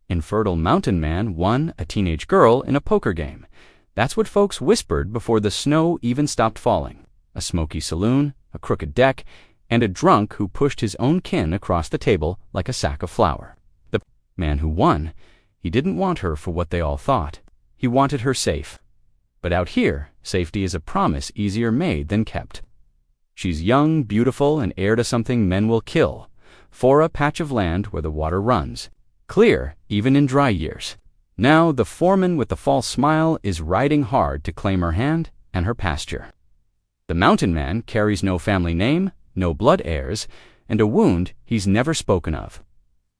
Infertile mountain man won a teenage girl in a poker game. That's what folks whispered before the snow even stopped falling. A smoky saloon, a crooked deck, and a drunk who pushed his own kin across the table like a sack of flour. The man who won, he didn't want her for what they all thought. He wanted her safe. But out here, safety is a promise easier made than kept. She's young, beautiful, and heir to something men will kill, for a patch of land where the water runs, clear even in dry years. Now the foreman with the false smile is riding hard to claim her hand and her pasture. The mountain man carries no family name, no blood heirs, and a wound he's never spoken of.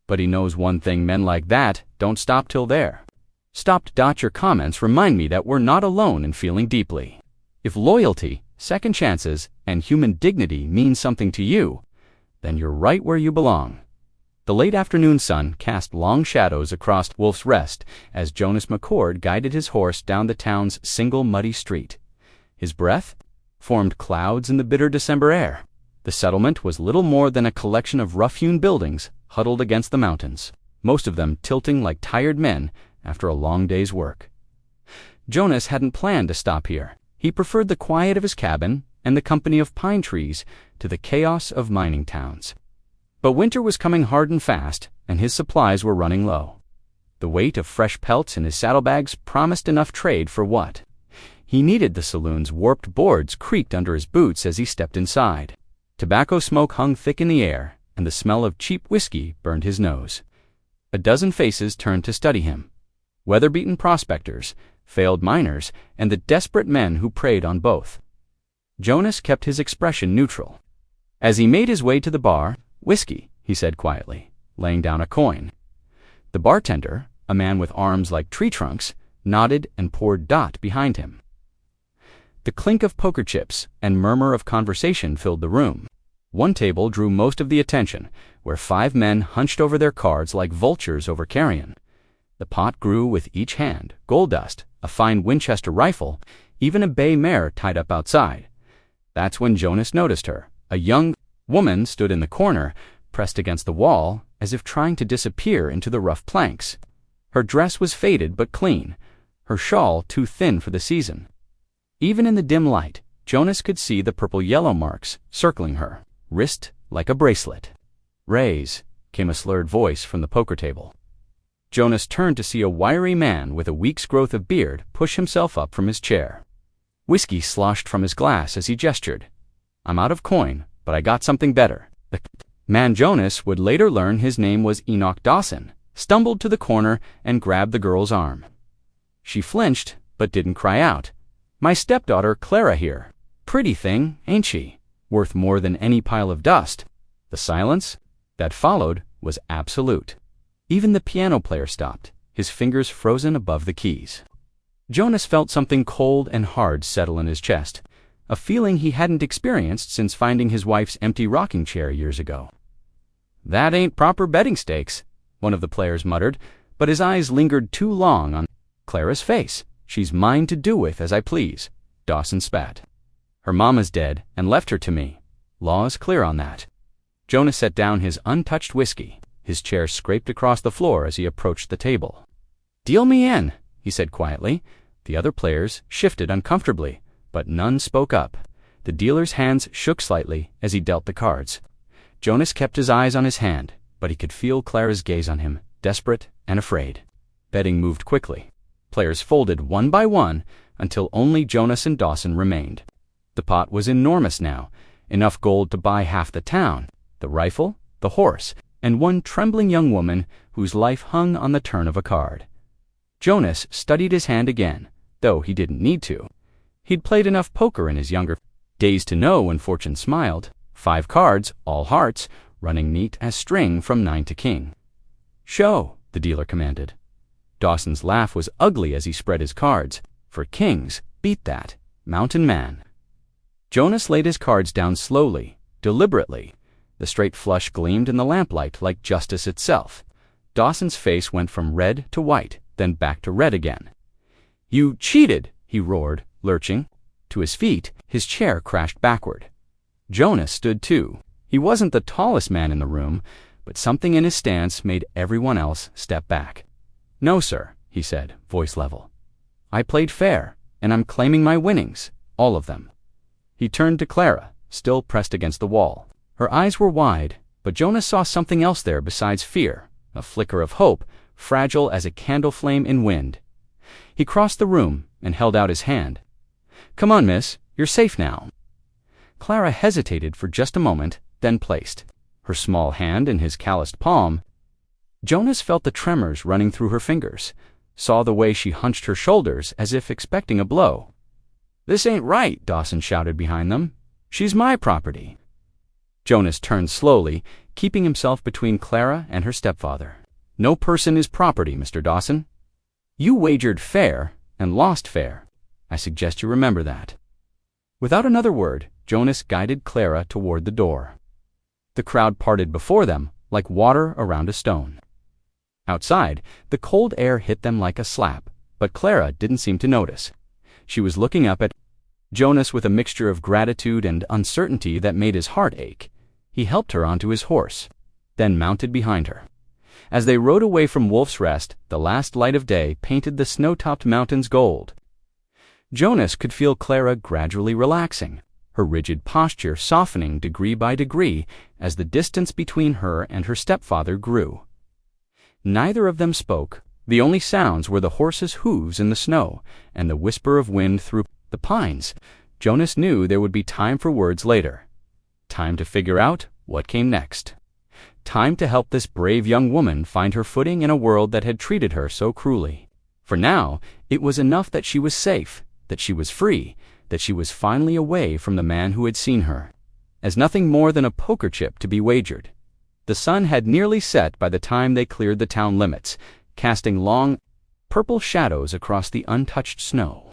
But he knows one thing: men like that don't stop till there. Stop. Your comments remind me that we're not alone in feeling deeply. If loyalty, second chances, and human dignity mean something to you, then you're right where you belong. The late afternoon sun cast long shadows across Wolf's Rest as Jonas McCord guided his horse down the town's single muddy street. His breath formed clouds in the bitter December air. The settlement was little more than a collection of rough-hewn buildings huddled against the mountains, most of them tilting like tired men after a long day's work. Jonas hadn't planned to stop here. He preferred the quiet of his cabin and the company of pine trees to the chaos of mining towns. But winter was coming hard and fast, and his supplies were running low. The weight of fresh pelts in his saddlebags promised enough trade for what he needed. The saloon's warped boards creaked under his boots as he stepped inside. Tobacco smoke hung thick in the air, and the smell of cheap whiskey burned his nose. A dozen faces turned to study him: weather-beaten prospectors, failed miners, and the desperate men who preyed on both. Jonas kept his expression neutral. As he made his way to the bar, "Whiskey," he said quietly, laying down a coin. The bartender, a man with arms like tree trunks, nodded and poured behind him. The clink of poker chips and murmur of conversation filled the room. One table drew most of the attention, where 5 men hunched over their cards like vultures over carrion. The pot grew with each hand: gold dust, a fine Winchester rifle, even a bay mare tied up outside. That's when Jonas noticed her. A young woman stood in the corner, pressed against the wall, as if trying to disappear into the rough planks. Her dress was faded but clean, her shawl too thin for the season. Even in the dim light, Jonas could see the purple-yellow marks circling her wrist like a bracelet. "Raise," came a slurred voice from the poker table. Jonas turned to see a wiry man with a week's growth of beard push himself up from his chair. Whiskey sloshed from his glass as he gestured. "I'm out of coin, but I got something better." The man, Jonas would later learn his name was Enoch Dawson, stumbled to the corner and grabbed the girl's arm. She flinched, but didn't cry out. "My stepdaughter Clara here. Pretty thing, ain't she? Worth more than any pile of dust." The silence that followed was absolute. Even the piano player stopped, his fingers frozen above the keys. Jonas felt something cold and hard settle in his chest, a feeling he hadn't experienced since finding his wife's empty rocking chair years ago. "That ain't proper betting stakes," one of the players muttered, but his eyes lingered too long on Clara's face. "She's mine to do with as I please," Dawson spat. "Her mama's dead and left her to me. Law's clear on that." Jonas set down his untouched whiskey. His chair scraped across the floor as he approached the table. "Deal me in," he said quietly. The other players shifted uncomfortably, but none spoke up. The dealer's hands shook slightly as he dealt the cards. Jonas kept his eyes on his hand, but he could feel Clara's gaze on him, desperate and afraid. Betting moved quickly. Players folded one by one until only Jonas and Dawson remained. The pot was enormous now, enough gold to buy half the town, the rifle, the horse, and one trembling young woman whose life hung on the turn of a card. Jonas studied his hand again, though he didn't need to. He'd played enough poker in his younger days to know when fortune smiled. 5 cards, all hearts, running neat as string from 9 to king. "Show," the dealer commanded. Dawson's laugh was ugly as he spread his cards. "For kings, beat that, mountain man." Jonas laid his cards down slowly, deliberately. The straight flush gleamed in the lamplight like justice itself. Dawson's face went from red to white, then back to red again. "You cheated!" he roared, lurching. To his feet, his chair crashed backward. Jonas stood too. He wasn't the tallest man in the room, but something in his stance made everyone else step back. No, sir, he said, voice level. I played fair, and I'm claiming my winnings, all of them. He turned to Clara, still pressed against the wall. Her eyes were wide, but Jonas saw something else there besides fear, a flicker of hope, fragile as a candle flame in wind. He crossed the room and held out his hand. Come on, miss, you're safe now. Clara hesitated for just a moment, then placed her small hand in his calloused palm. Jonas felt the tremors running through her fingers, saw the way she hunched her shoulders as if expecting a blow. This ain't right, Dawson shouted behind them. She's my property. Jonas turned slowly, keeping himself between Clara and her stepfather. No person is property, Mr. Dawson. You wagered fair and lost fair. I suggest you remember that. Without another word, Jonas guided Clara toward the door. The crowd parted before them like water around a stone. Outside, the cold air hit them like a slap, but Clara didn't seem to notice. She was looking up at Jonas with a mixture of gratitude and uncertainty that made his heart ache. He helped her onto his horse, then mounted behind her. As they rode away from Wolf's Rest, the last light of day painted the snow-topped mountains gold. Jonas could feel Clara gradually relaxing, her rigid posture softening degree by degree as the distance between her and her stepfather grew. Neither of them spoke. The only sounds were the horses' hooves in the snow and the whisper of wind through the pines. Jonas knew there would be time for words later. Time to figure out what came next. Time to help this brave young woman find her footing in a world that had treated her so cruelly. For now, it was enough that she was safe, that she was free, that she was finally away from the man who had seen her, as nothing more than a poker chip to be wagered. The sun had nearly set by the time they cleared the town limits, casting long, purple shadows across the untouched snow.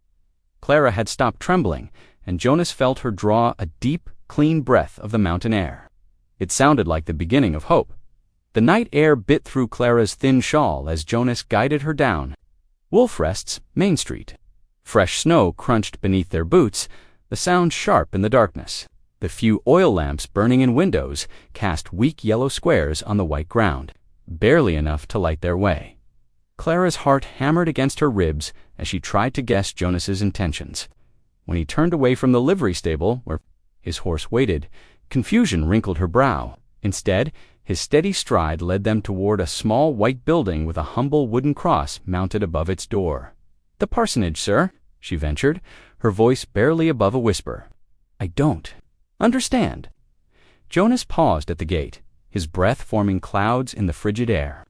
Clara had stopped trembling, and Jonas felt her draw a deep, clean breath of the mountain air. It sounded like the beginning of hope. The night air bit through Clara's thin shawl as Jonas guided her down Wolf Rest's Main Street. Fresh snow crunched beneath their boots, the sound sharp in the darkness. The few oil lamps burning in windows cast weak yellow squares on the white ground, barely enough to light their way. Clara's heart hammered against her ribs as she tried to guess Jonas's intentions. When he turned away from the livery stable where his horse waited, confusion wrinkled her brow. Instead, his steady stride led them toward a small white building with a humble wooden cross mounted above its door. The parsonage, sir, she ventured, her voice barely above a whisper. I don't understand. Jonas paused at the gate, his breath forming clouds in the frigid air.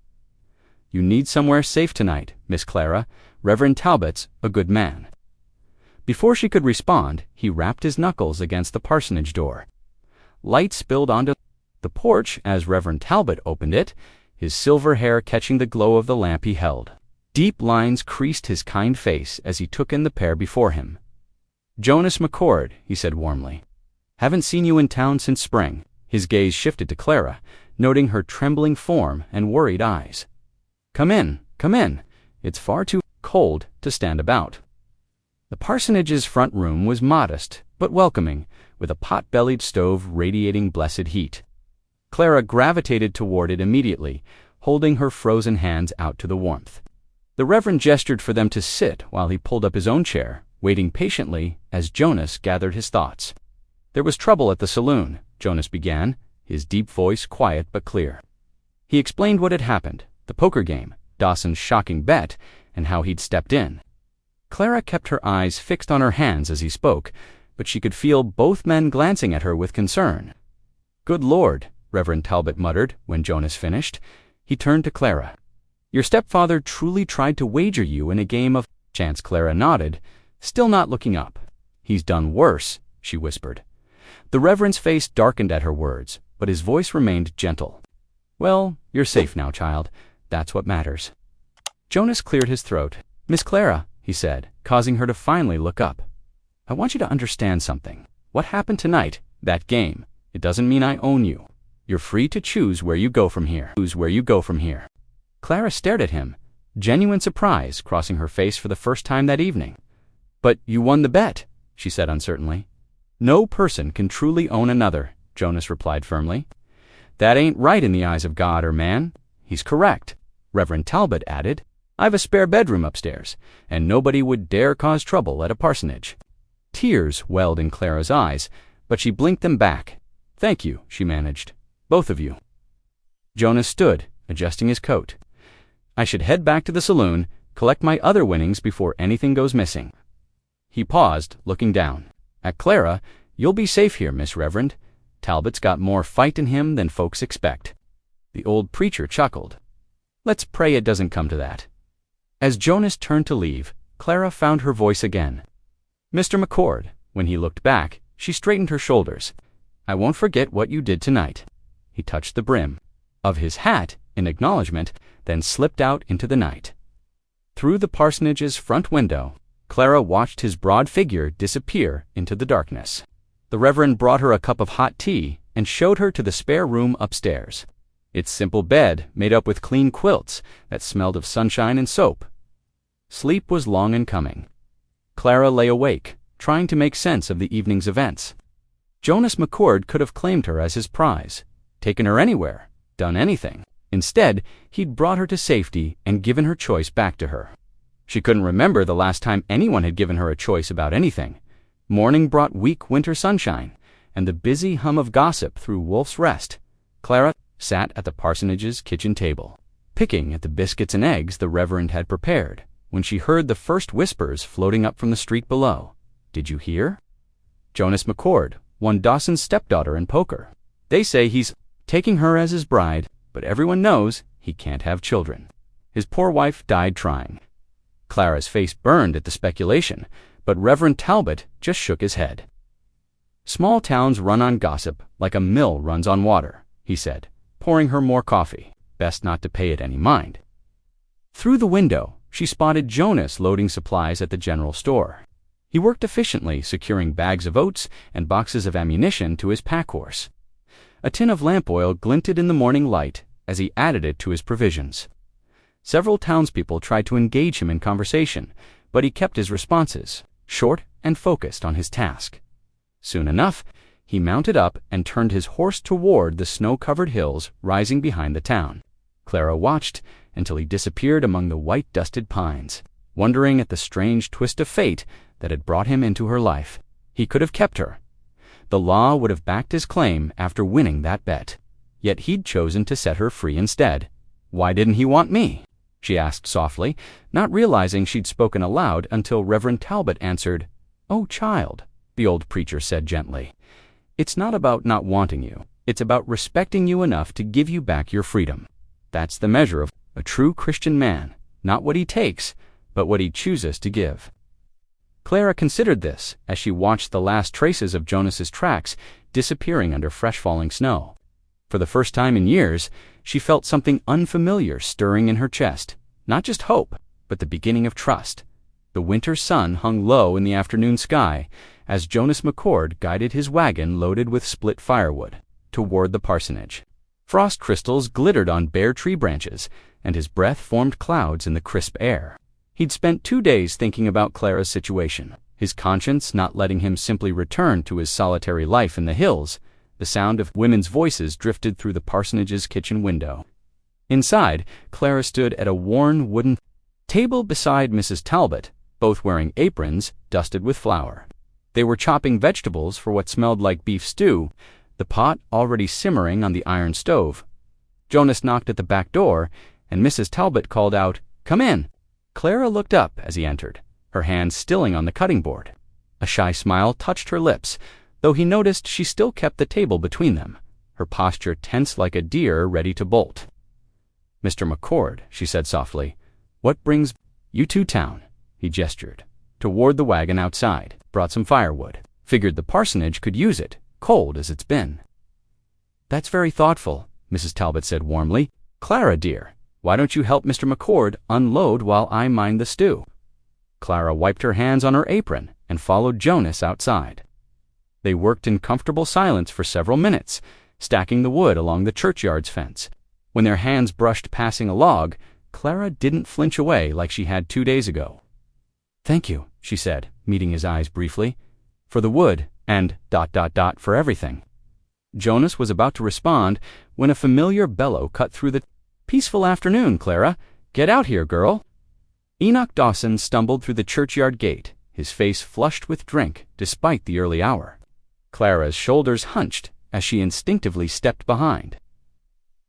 You need somewhere safe tonight, Miss Clara. Reverend Talbot's a good man. Before she could respond, he rapped his knuckles against the parsonage door. Light spilled onto the porch as Reverend Talbot opened it, his silver hair catching the glow of the lamp he held. Deep lines creased his kind face as he took in the pair before him. Jonas McCord, he said warmly. Haven't seen you in town since spring. His gaze shifted to Clara, noting her trembling form and worried eyes. Come in, come in. It's far too cold to stand about. The parsonage's front room was modest but welcoming, with a pot-bellied stove radiating blessed heat. Clara gravitated toward it immediately, holding her frozen hands out to the warmth. The Reverend gestured for them to sit while he pulled up his own chair, waiting patiently as Jonas gathered his thoughts. There was trouble at the saloon, Jonas began, his deep voice quiet but clear. He explained what had happened, the poker game, Dawson's shocking bet, and how he'd stepped in. Clara kept her eyes fixed on her hands as he spoke, but she could feel both men glancing at her with concern. Good Lord, Reverend Talbot muttered when Jonas finished. He turned to Clara. Your stepfather truly tried to wager you in a game of chance. Clara nodded, still not looking up. He's done worse, she whispered. The Reverend's face darkened at her words, but his voice remained gentle. Well, you're safe now, child. That's what matters. Jonas cleared his throat. Miss Clara, he said, causing her to finally look up. I want you to understand something. What happened tonight, that game, it doesn't mean I own you. You're free to choose where you go from here. Clara stared at him, genuine surprise crossing her face for the first time that evening. But you won the bet, she said uncertainly. No person can truly own another, Jonas replied firmly. That ain't right in the eyes of God or man. He's correct, Reverend Talbot added. I've a spare bedroom upstairs, and nobody would dare cause trouble at a parsonage." Tears welled in Clara's eyes, but she blinked them back. "Thank you," she managed. "Both of you." Jonas stood, adjusting his coat. "I should head back to the saloon, collect my other winnings before anything goes missing." He paused, looking down. At Clara. "You'll be safe here, Miss Reverend. Talbot's got more fight in him than folks expect." The old preacher chuckled. "Let's pray it doesn't come to that." As Jonas turned to leave, Clara found her voice again. "Mr. McCord." When he looked back, she straightened her shoulders. "I won't forget what you did tonight." He touched the brim of his hat in acknowledgement, then slipped out into the night. Through the parsonage's front window, Clara watched his broad figure disappear into the darkness. The Reverend brought her a cup of hot tea and showed her to the spare room upstairs. Its simple bed made up with clean quilts that smelled of sunshine and soap. Sleep was long in coming. Clara lay awake, trying to make sense of the evening's events. Jonas McCord could have claimed her as his prize, taken her anywhere, done anything. Instead, he'd brought her to safety and given her choice back to her. She couldn't remember the last time anyone had given her a choice about anything. Morning brought weak winter sunshine, and the busy hum of gossip through Wolf's Rest. Clara sat at the parsonage's kitchen table, picking at the biscuits and eggs the Reverend had prepared, when she heard the first whispers floating up from the street below. "Did you hear? Jonas McCord won Dawson's stepdaughter in poker. They say he's taking her as his bride, but everyone knows he can't have children. His poor wife died trying." Clara's face burned at the speculation, but Reverend Talbot just shook his head. "Small towns run on gossip like a mill runs on water," he said, pouring her more coffee. Best not to pay it any mind. Through the window, she spotted Jonas loading supplies at the general store. He worked efficiently, securing bags of oats and boxes of ammunition to his pack horse. A tin of lamp oil glinted in the morning light as he added it to his provisions. Several townspeople tried to engage him in conversation, but he kept his responses short and focused on his task. Soon enough, he mounted up and turned his horse toward the snow-covered hills rising behind the town. Clara watched until he disappeared among the white-dusted pines, wondering at the strange twist of fate that had brought him into her life. He could have kept her. The law would have backed his claim after winning that bet. Yet he'd chosen to set her free instead. "Why didn't he want me?" she asked softly, not realizing she'd spoken aloud until Reverend Talbot answered. "Oh, child," the old preacher said gently, "it's not about not wanting you. It's about respecting you enough to give you back your freedom. That's the measure of a true Christian man, not what he takes, but what he chooses to give." Clara considered this as she watched the last traces of Jonas's tracks disappearing under fresh-falling snow. For the first time in years, she felt something unfamiliar stirring in her chest. Not just hope, but the beginning of trust. The winter sun hung low in the afternoon sky as Jonas McCord guided his wagon loaded with split firewood toward the parsonage. Frost crystals glittered on bare tree branches, and his breath formed clouds in the crisp air. He'd spent 2 days thinking about Clara's situation, his conscience not letting him simply return to his solitary life in the hills. The sound of women's voices drifted through the parsonage's kitchen window. Inside, Clara stood at a worn wooden table beside Mrs. Talbot, both wearing aprons dusted with flour. They were chopping vegetables for what smelled like beef stew, the pot already simmering on the iron stove. Jonas knocked at the back door, and Mrs. Talbot called out, "Come in." Clara looked up as he entered, her hands stilling on the cutting board. A shy smile touched her lips, though he noticed she still kept the table between them, her posture tense like a deer ready to bolt. "Mr. McCord," she said softly, "what brings you to town?" He gestured toward the wagon outside. "Brought some firewood. Figured the parsonage could use it, cold as it's been." "That's very thoughtful," Mrs. Talbot said warmly. "Clara, dear, why don't you help Mr. McCord unload while I mind the stew?" Clara wiped her hands on her apron and followed Jonas outside. They worked in comfortable silence for several minutes, stacking the wood along the churchyard's fence. When their hands brushed passing a log, Clara didn't flinch away like she had 2 days ago. "Thank you," she said, meeting his eyes briefly, "for the wood and ... for everything." Jonas was about to respond when a familiar bellow cut through the peaceful afternoon. "Clara, get out here, girl." Enoch Dawson stumbled through the churchyard gate, his face flushed with drink despite the early hour. Clara's shoulders hunched as she instinctively stepped behind.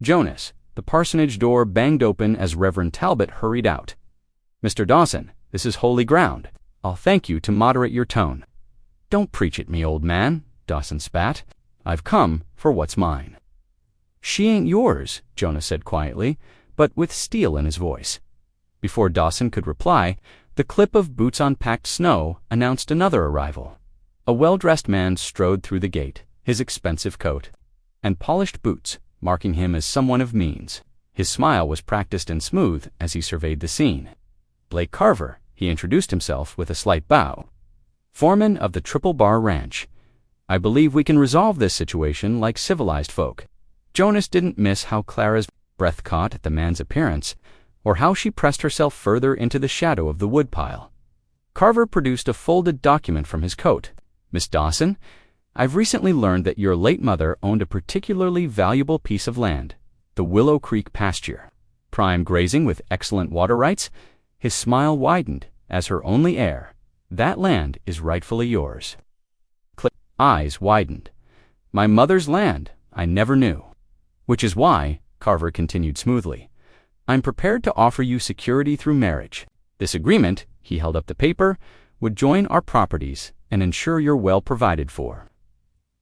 Jonas, the parsonage door banged open as Reverend Talbot hurried out. "Mr. Dawson, this is holy ground. I'll thank you to moderate your tone." "Don't preach at me, old man," Dawson spat. "I've come for what's mine." "She ain't yours," Jonas said quietly, but with steel in his voice. Before Dawson could reply, the clip of boots on packed snow announced another arrival. A well-dressed man strode through the gate, his expensive coat and polished boots marking him as someone of means. His smile was practiced and smooth as he surveyed the scene. "Blake Carver," he introduced himself with a slight bow. "Foreman of the Triple Bar Ranch. I believe we can resolve this situation like civilized folk." Jonas didn't miss how Clara's breath caught at the man's appearance, or how she pressed herself further into the shadow of the woodpile. Carver produced a folded document from his coat. "Miss Dawson, I've recently learned that your late mother owned a particularly valuable piece of land, the Willow Creek pasture. Prime grazing with excellent water rights." His smile widened as her only heir. "That land is rightfully yours." Clara's eyes widened. "My mother's land, I never knew. Which is why," Carver continued smoothly, "I'm prepared to offer you security through marriage. This agreement," he held up the paper, "would join our properties and ensure you're well provided for."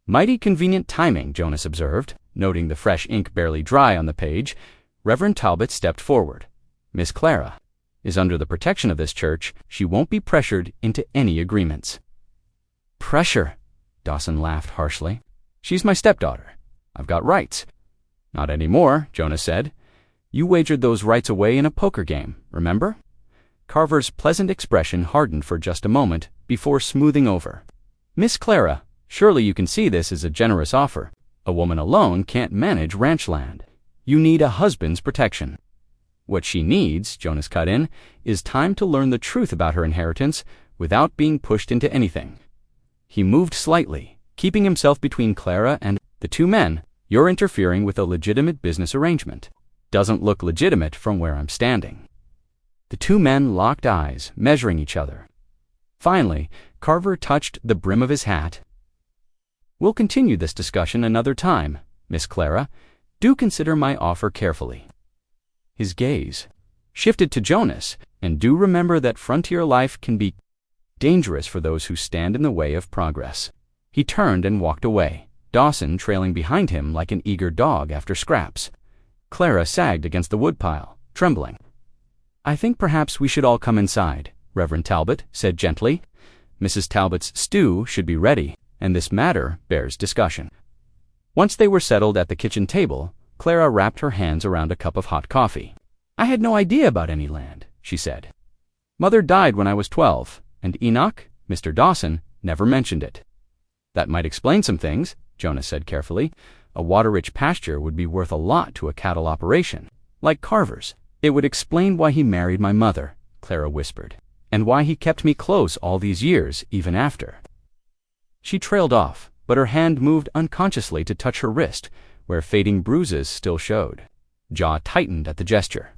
"Mighty convenient timing," Jonas observed, noting the fresh ink barely dry on the page. Reverend Talbot stepped forward. "Miss Clara is under the protection of this church. She won't be pressured into any agreements." "Pressure," Dawson laughed harshly. "She's my stepdaughter. I've got rights." "Not anymore," Jonas said. "You wagered those rights away in a poker game, remember?" Carver's pleasant expression hardened for just a moment before smoothing over. "Miss Clara, surely you can see this as a generous offer. A woman alone can't manage ranch land. You need a husband's protection." "What she needs," Jonas cut in, "is time to learn the truth about her inheritance without being pushed into anything." He moved slightly, keeping himself between Clara and the two men. "You're interfering with a legitimate business arrangement. Doesn't look legitimate from where I'm standing." The two men locked eyes, measuring each other. Finally, Carver touched the brim of his hat. "We'll continue this discussion another time, Miss Clara. Do consider my offer carefully." His gaze shifted to Jonas, "And do remember that frontier life can be dangerous for those who stand in the way of progress." He turned and walked away, Dawson trailing behind him like an eager dog after scraps. Clara sagged against the woodpile, trembling. "I think perhaps we should all come inside," Reverend Talbot said gently. "Mrs. Talbot's stew should be ready, and this matter bears discussion." Once they were settled at the kitchen table, Clara wrapped her hands around a cup of hot coffee. "I had no idea about any land," she said. "Mother died when I was 12, and Enoch, Mr. Dawson, never mentioned it." "That might explain some things," Jonas said carefully. "A water-rich pasture would be worth a lot to a cattle operation, like Carver's." "It would explain why he married my mother," Clara whispered, "and why he kept me close all these years, even after." She trailed off, but her hand moved unconsciously to touch her wrist, where fading bruises still showed. Jaw tightened at the gesture.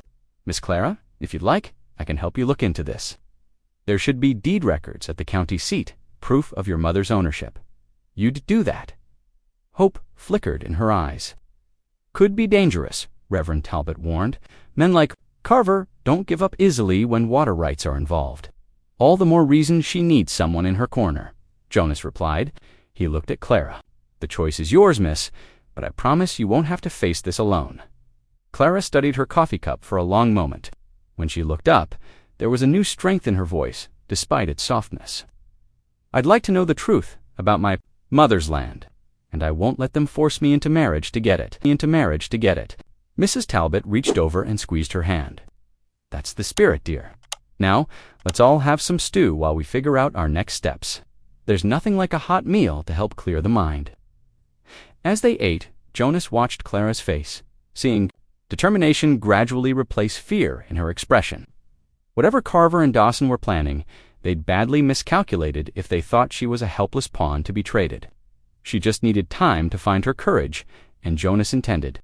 "Miss Clara, if you'd like, I can help you look into this. There should be deed records at the county seat, proof of your mother's ownership. You'd do that." Hope flickered in her eyes. "Could be dangerous," Reverend Talbot warned. "Men like Carver don't give up easily when water rights are involved." "All the more reason she needs someone in her corner," Jonas replied. He looked at Clara. "The choice is yours, miss, but I promise you won't have to face this alone." Clara studied her coffee cup for a long moment. When she looked up, there was a new strength in her voice, despite its softness. "I'd like to know the truth about my mother's land, and I won't let them force me into marriage to get it. Mrs. Talbot reached over and squeezed her hand. "That's the spirit, dear. Now, let's all have some stew while we figure out our next steps. There's nothing like a hot meal to help clear the mind." As they ate, Jonas watched Clara's face, seeing determination gradually replace fear in her expression. Whatever Carver and Dawson were planning, they'd badly miscalculated if they thought she was a helpless pawn to be traded. She just needed time to find her courage, and Jonas intended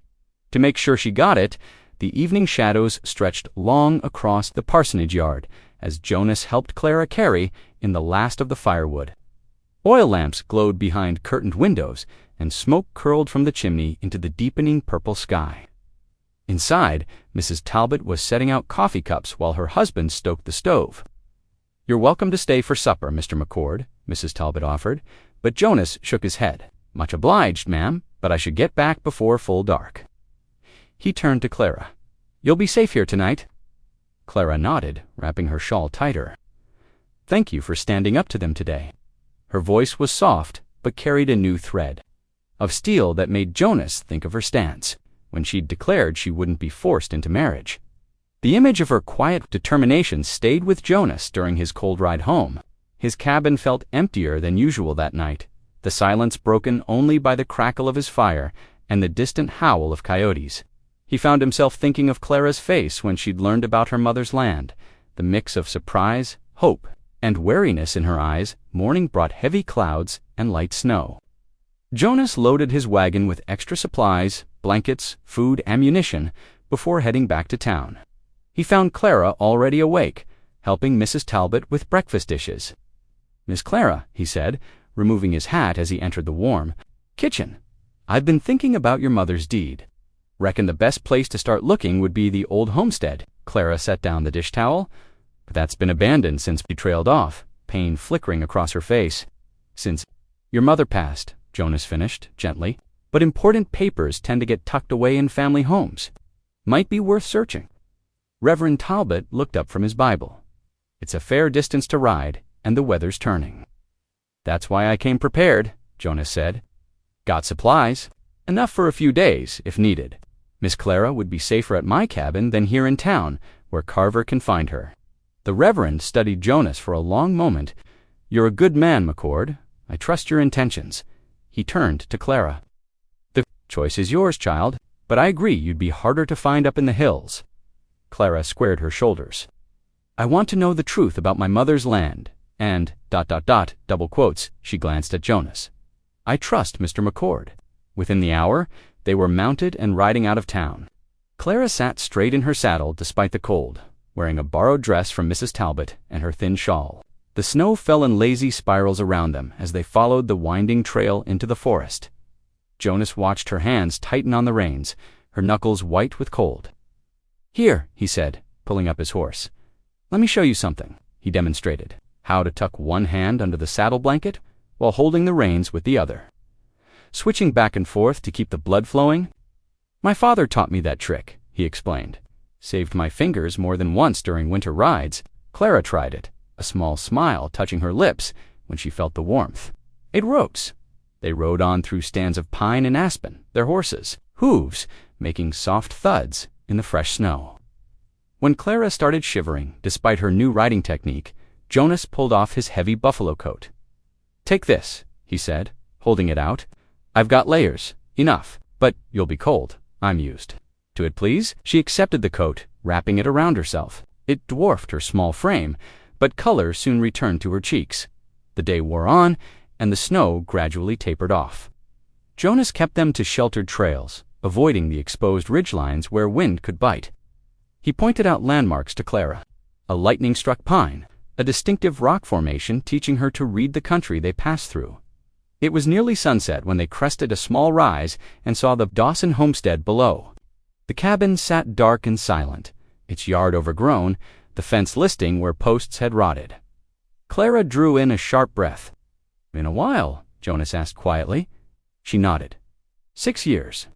to make sure she got it The evening shadows stretched long across the parsonage yard as Jonas helped Clara carry in the last of the firewood. Oil lamps glowed behind curtained windows, and smoke curled from the chimney into the deepening purple sky. Inside, Mrs. Talbot was setting out coffee cups while her husband stoked the stove. "You're welcome to stay for supper, Mr. McCord," Mrs. Talbot offered, but Jonas shook his head. "Much obliged, ma'am, but I should get back before full dark." He turned to Clara. "You'll be safe here tonight?" Clara nodded, wrapping her shawl tighter. "Thank you for standing up to them today." Her voice was soft, but carried a new thread of steel that made Jonas think of her stance when she'd declared she wouldn't be forced into marriage. The image of her quiet determination stayed with Jonas during his cold ride home. His cabin felt emptier than usual that night, the silence broken only by the crackle of his fire and the distant howl of coyotes. He found himself thinking of Clara's face when she'd learned about her mother's land, the mix of surprise, hope, and wariness in her eyes. Morning brought heavy clouds and light snow. Jonas loaded his wagon with extra supplies, blankets, food, ammunition, before heading back to town. He found Clara already awake, helping Mrs. Talbot with breakfast dishes. "Miss Clara," he said, removing his hat as he entered the warm kitchen, "I've been thinking about your mother's deed. Reckon the best place to start looking would be the old homestead." Clara set down the dish towel. "But that's been abandoned since she trailed off," pain flickering across her face. "Since your mother passed," Jonas finished, gently. "But important papers tend to get tucked away in family homes. Might be worth searching." Reverend Talbot looked up from his Bible. "It's a fair distance to ride, and the weather's turning." "That's why I came prepared," Jonas said. "Got supplies. Enough for a few days, if needed. Miss Clara would be safer at my cabin than here in town, where Carver can find her." The Reverend studied Jonas for a long moment. "You're a good man, McCord. I trust your intentions." He turned to Clara. "The choice is yours, child, but I agree you'd be harder to find up in the hills." Clara squared her shoulders. "I want to know the truth about my mother's land, and ... double quotes, she glanced at Jonas. "I trust Mr. McCord." Within the hour, they were mounted and riding out of town. Clara sat straight in her saddle despite the cold, wearing a borrowed dress from Mrs. Talbot and her thin shawl. The snow fell in lazy spirals around them as they followed the winding trail into the forest. Jonas watched her hands tighten on the reins, her knuckles white with cold. "Here," he said, pulling up his horse. "Let me show you something." He demonstrated how to tuck one hand under the saddle blanket while holding the reins with the other, switching back and forth to keep the blood flowing. "My father taught me that trick," he explained. "Saved my fingers more than once during winter rides." Clara tried it, a small smile touching her lips when she felt the warmth. "It works." They rode on through stands of pine and aspen, their horses' hooves making soft thuds in the fresh snow. When Clara started shivering, despite her new riding technique, Jonas pulled off his heavy buffalo coat. "Take this," he said, holding it out. "I've got layers, enough, but you'll be cold. I'm used to it, please." She accepted the coat, wrapping it around herself. It dwarfed her small frame, but color soon returned to her cheeks. The day wore on, and the snow gradually tapered off. Jonas kept them to sheltered trails, avoiding the exposed ridgelines where wind could bite. He pointed out landmarks to Clara. A lightning-struck pine, a distinctive rock formation teaching her to read the country they passed through. It was nearly sunset when they crested a small rise and saw the Dawson homestead below. The cabin sat dark and silent, its yard overgrown, the fence listing where posts had rotted. Clara drew in a sharp breath. "In a while?" Jonas asked quietly. She nodded. 6 years.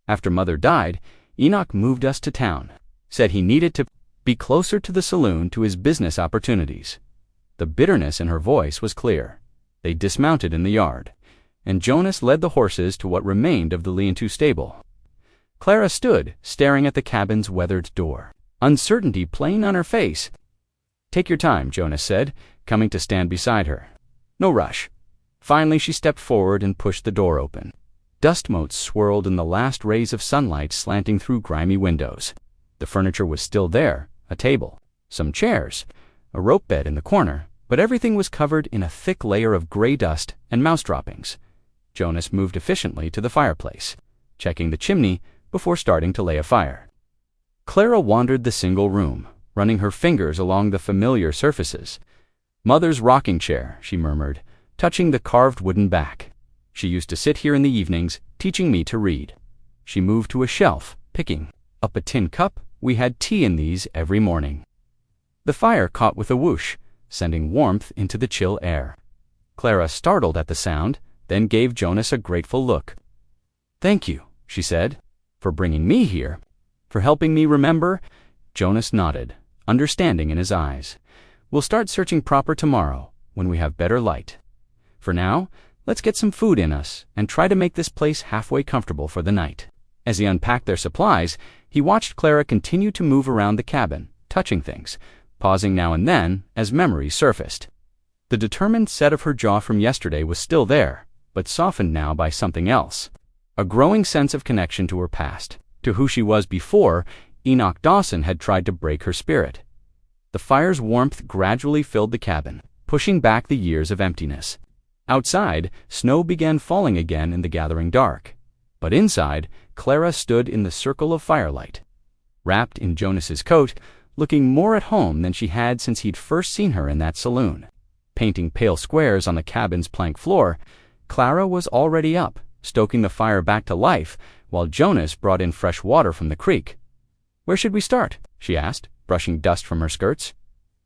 After Mother died, Enoch moved us to town. Said he needed to be closer to the saloon to his business opportunities. The bitterness in her voice was clear. They dismounted in the yard, and Jonas led the horses to what remained of the lean-to stable. Clara stood, staring at the cabin's weathered door, uncertainty plain on her face. "Take your time," Jonas said, coming to stand beside her. "No rush." Finally, she stepped forward and pushed the door open. Dust motes swirled in the last rays of sunlight slanting through grimy windows. The furniture was still there, a table, some chairs, a rope bed in the corner, but everything was covered in a thick layer of gray dust and mouse droppings. Jonas moved efficiently to the fireplace, checking the chimney before starting to lay a fire. Clara wandered the single room, running her fingers along the familiar surfaces. "Mother's rocking chair," she murmured, touching the carved wooden back. "She used to sit here in the evenings, teaching me to read." She moved to a shelf, picking up a tin cup. "We had tea in these every morning." The fire caught with a whoosh, sending warmth into the chill air. Clara startled at the sound, then gave Jonas a grateful look. "Thank you," she said, "for bringing me here, for helping me remember." Jonas nodded, understanding in his eyes. "We'll start searching proper tomorrow, when we have better light. For now, let's get some food in us and try to make this place halfway comfortable for the night." As he unpacked their supplies, he watched Clara continue to move around the cabin, touching things, pausing now and then as memories surfaced. The determined set of her jaw from yesterday was still there, but softened now by something else. A growing sense of connection to her past, to who she was before Enoch Dawson had tried to break her spirit. The fire's warmth gradually filled the cabin, pushing back the years of emptiness. Outside, snow began falling again in the gathering dark. But inside, Clara stood in the circle of firelight. Wrapped in Jonas's coat, looking more at home than she had since he'd first seen her in that saloon. Painting pale squares on the cabin's plank floor, Clara was already up, stoking the fire back to life, while Jonas brought in fresh water from the creek. "Where should we start?" she asked, brushing dust from her skirts.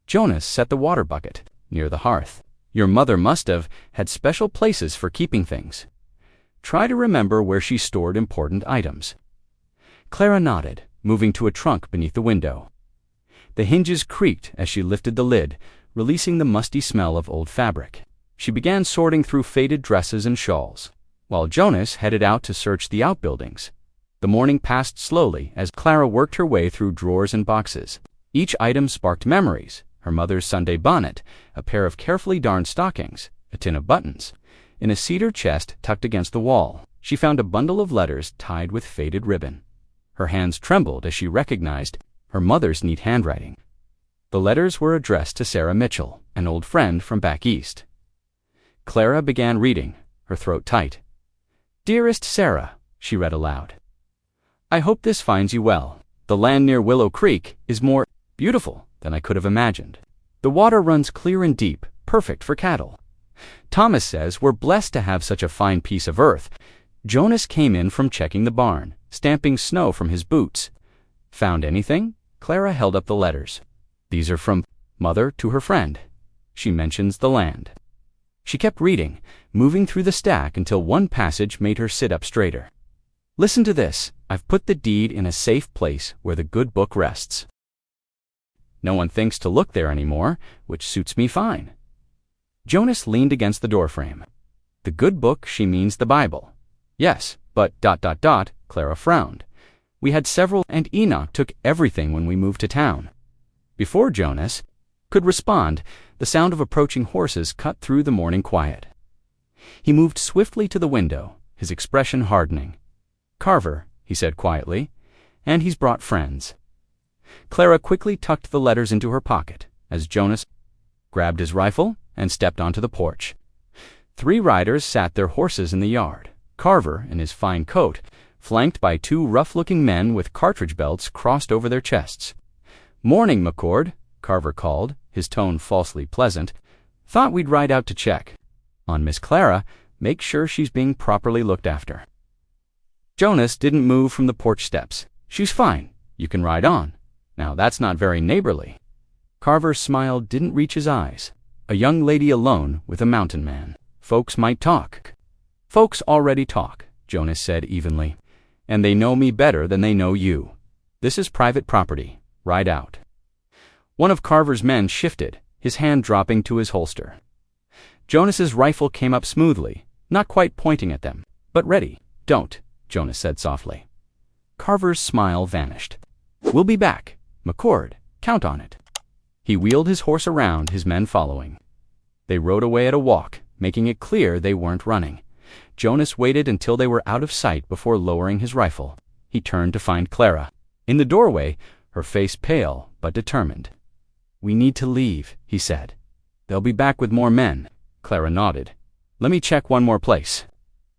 Jonas set the water bucket near the hearth. "Your mother must have had special places for keeping things. Try to remember where she stored important items." Clara nodded, moving to a trunk beneath the window. The hinges creaked as she lifted the lid, releasing the musty smell of old fabric. She began sorting through faded dresses and shawls, while Jonas headed out to search the outbuildings. The morning passed slowly as Clara worked her way through drawers and boxes. Each item sparked memories: her mother's Sunday bonnet, a pair of carefully darned stockings, a tin of buttons. In a cedar chest tucked against the wall, she found a bundle of letters tied with faded ribbon. Her hands trembled as she recognized her mother's neat handwriting. The letters were addressed to Sarah Mitchell, an old friend from back east. Clara began reading, her throat tight. "Dearest Sarah," she read aloud, "I hope this finds you well. The land near Willow Creek is more beautiful than I could have imagined. The water runs clear and deep, perfect for cattle. Thomas says we're blessed to have such a fine piece of earth." Jonas came in from checking the barn, stamping snow from his boots. "Found anything?" Clara held up the letters. "These are from Mother to her friend. She mentions the land." She kept reading, moving through the stack until one passage made her sit up straighter. "Listen to this. I've put the deed in a safe place where the good book rests. No one thinks to look there anymore, which suits me fine." Jonas leaned against the doorframe. "The good book, she means the Bible." "Yes, but ... Clara frowned. "We had several, and Enoch took everything when we moved to town." Before Jonas could respond, the sound of approaching horses cut through the morning quiet. He moved swiftly to the window, his expression hardening. "Carver," he said quietly, "and he's brought friends." Clara quickly tucked the letters into her pocket as Jonas grabbed his rifle and stepped onto the porch. 3 riders sat their horses in the yard, Carver in his fine coat, flanked by 2 rough-looking men with cartridge belts crossed over their chests. "Morning, McCord," Carver called, his tone falsely pleasant. "Thought we'd ride out to check on Miss Clara, make sure she's being properly looked after." Jonas didn't move from the porch steps. "She's fine. You can ride on. Now that's not very neighborly." Carver's smile didn't reach his eyes. "A young lady alone with a mountain man. Folks might talk." "Folks already talk," Jonas said evenly. "And they know me better than they know you. This is private property. Ride out." One of Carver's men shifted, his hand dropping to his holster. Jonas's rifle came up smoothly, not quite pointing at them, but ready. "Don't," Jonas said softly. Carver's smile vanished. "We'll be back. McCord, count on it." He wheeled his horse around, his men following. They rode away at a walk, making it clear they weren't running. Jonas waited until they were out of sight before lowering his rifle. He turned to find Clara in the doorway, her face pale but determined. "We need to leave," he said. "They'll be back with more men." Clara nodded. "Let me check one more place."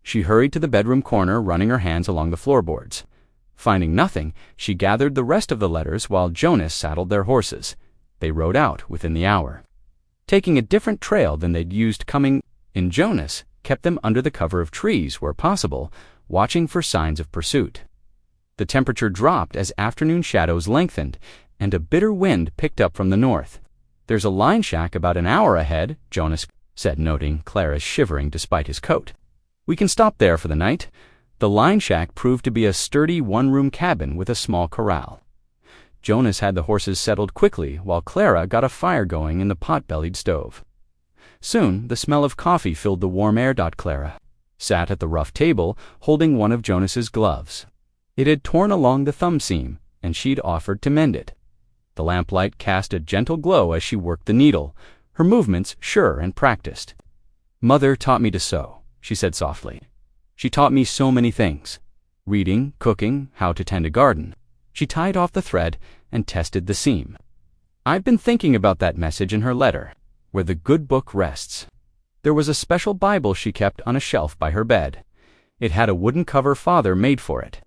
She hurried to the bedroom corner, running her hands along the floorboards. Finding nothing, she gathered the rest of the letters while Jonas saddled their horses. They rode out within the hour, taking a different trail than they'd used coming in. Jonas kept them under the cover of trees where possible, watching for signs of pursuit. The temperature dropped as afternoon shadows lengthened, and a bitter wind picked up from the north. "There's a line shack about an hour ahead," Jonas said, noting Clara's shivering despite his coat. "We can stop there for the night." The line shack proved to be a sturdy one-room cabin with a small corral. Jonas had the horses settled quickly while Clara got a fire going in the pot-bellied stove. Soon, the smell of coffee filled the warm air. Clara sat at the rough table, holding one of Jonas's gloves. It had torn along the thumb seam, and she'd offered to mend it. The lamplight cast a gentle glow as she worked the needle, her movements sure and practiced. "Mother taught me to sew," she said softly. "She taught me so many things. Reading, cooking, how to tend a garden." She tied off the thread and tested the seam. "I've been thinking about that message in her letter, where the good book rests." There was a special Bible she kept on a shelf by her bed. It had a wooden cover Father made for it.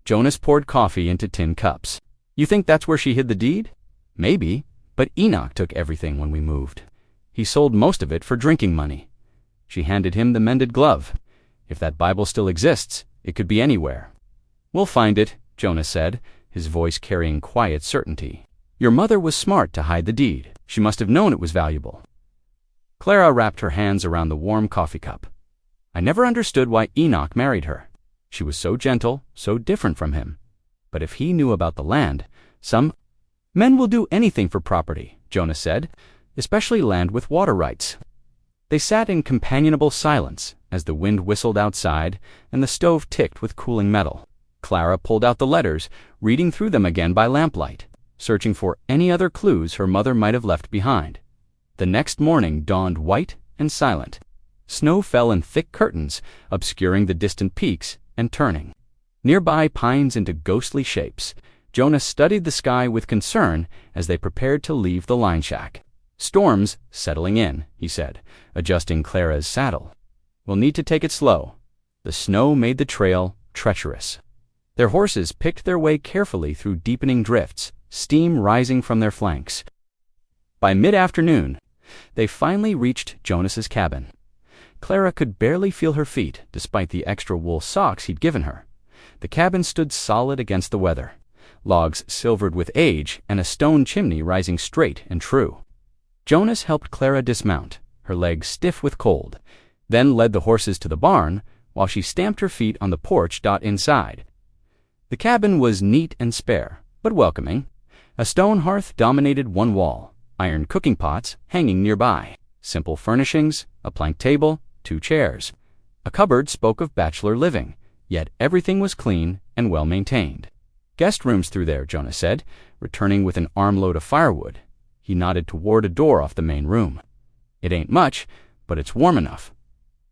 Jonas poured coffee into tin cups. "You think that's where she hid the deed?" "Maybe, but Enoch took everything when we moved. He sold most of it for drinking money." She handed him the mended glove. "If that Bible still exists, it could be anywhere." "We'll find it," Jonas said, his voice carrying quiet certainty. "Your mother was smart to hide the deed. She must have known it was valuable." Clara wrapped her hands around the warm coffee cup. "I never understood why Enoch married her. She was so gentle, so different from him. But if he knew about the land, some men will do anything for property," Jonas said, "especially land with water rights." They sat in companionable silence as the wind whistled outside and the stove ticked with cooling metal. Clara pulled out the letters, reading through them again by lamplight, searching for any other clues her mother might have left behind. The next morning dawned white and silent. Snow fell in thick curtains, obscuring the distant peaks and turning nearby pines into ghostly shapes. Jonas studied the sky with concern as they prepared to leave the line shack. "Storm's settling in," he said, adjusting Clara's saddle. "We'll need to take it slow." The snow made the trail treacherous. Their horses picked their way carefully through deepening drifts, steam rising from their flanks. By mid-afternoon, they finally reached Jonas's cabin. Clara could barely feel her feet, despite the extra wool socks he'd given her. The cabin stood solid against the weather, logs silvered with age and a stone chimney rising straight and true. Jonas helped Clara dismount, her legs stiff with cold, then led the horses to the barn while she stamped her feet on the porch. Inside, the cabin was neat and spare, but welcoming. A stone hearth dominated one wall, iron cooking pots hanging nearby, simple furnishings, a plank table, 2 chairs. A cupboard spoke of bachelor living, yet everything was clean and well maintained. "Guest rooms through there," Jonas said, returning with an armload of firewood. He nodded toward a door off the main room. "It ain't much, but it's warm enough."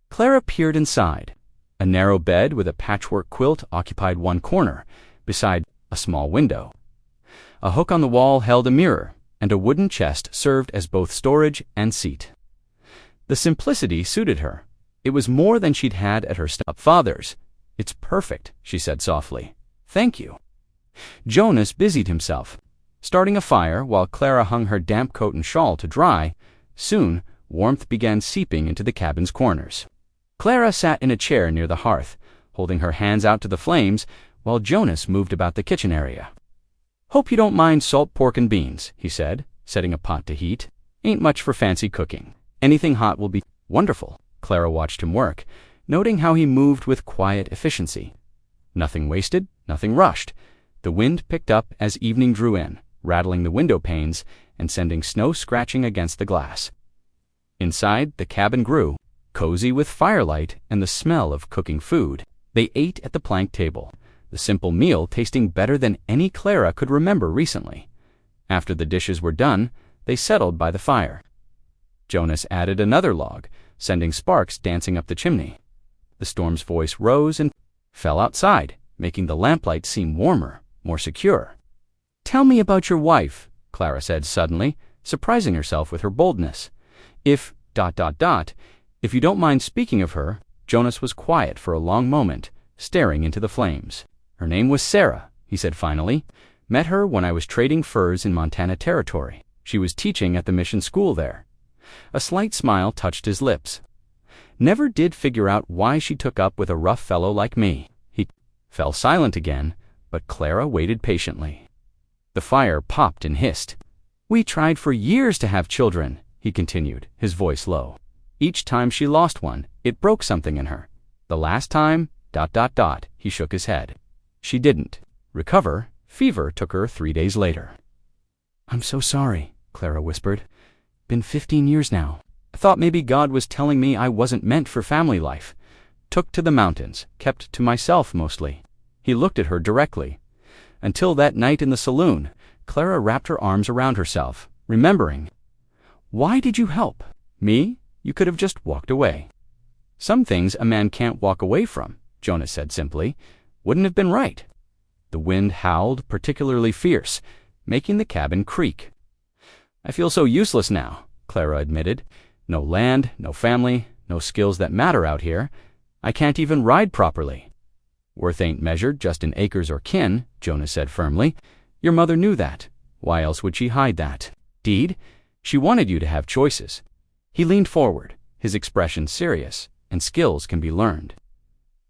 Clara peered inside. A narrow bed with a patchwork quilt occupied one corner, beside a small window. A hook on the wall held a mirror, and a wooden chest served as both storage and seat. The simplicity suited her. It was more than she'd had at her stepfather's. "It's perfect," she said softly. "Thank you." Jonas busied himself, starting a fire while Clara hung her damp coat and shawl to dry. Soon, warmth began seeping into the cabin's corners. Clara sat in a chair near the hearth, holding her hands out to the flames, while Jonas moved about the kitchen area. "Hope you don't mind salt pork and beans," he said, setting a pot to heat. "Ain't much for fancy cooking. Anything hot will be wonderful." Clara watched him work, noting how he moved with quiet efficiency. Nothing wasted, nothing rushed. The wind picked up as evening drew in, rattling the window panes and sending snow scratching against the glass. Inside, the cabin grew, cozy with firelight and the smell of cooking food. They ate at the plank table, the simple meal tasting better than any Clara could remember recently. After the dishes were done, they settled by the fire. Jonas added another log, sending sparks dancing up the chimney. The storm's voice rose and fell outside, making the lamplight seem warmer, more secure. "Tell me about your wife," Clara said suddenly, surprising herself with her boldness. If you don't mind speaking of her." Jonas was quiet for a long moment, staring into the flames. Her name was Sarah, he said finally. Met her when I was trading furs in Montana Territory. She was teaching at the mission school there. A slight smile touched his lips. Never did figure out why she took up with a rough fellow like me. He fell silent again, but Clara waited patiently. The fire popped and hissed. We tried for years to have children, he continued, his voice low. Each time she lost one, it broke something in her. The last time, ... he shook his head. She didn't recover. Fever took her 3 days later. I'm so sorry, Clara whispered. Been 15 years now. I thought maybe God was telling me I wasn't meant for family life. Took to the mountains, kept to myself mostly. He looked at her directly. Until that night in the saloon, Clara wrapped her arms around herself, remembering. Why did you help? Me? You could have just walked away. Some things a man can't walk away from, Jonas said simply. Wouldn't have been right. The wind howled particularly fierce, making the cabin creak. I feel so useless now, Clara admitted. No land, no family, no skills that matter out here. I can't even ride properly. Worth ain't measured just in acres or kin, Jonas said firmly. Your mother knew that. Why else would she hide that? Deed, she wanted you to have choices. He leaned forward, his expression serious, and skills can be learned.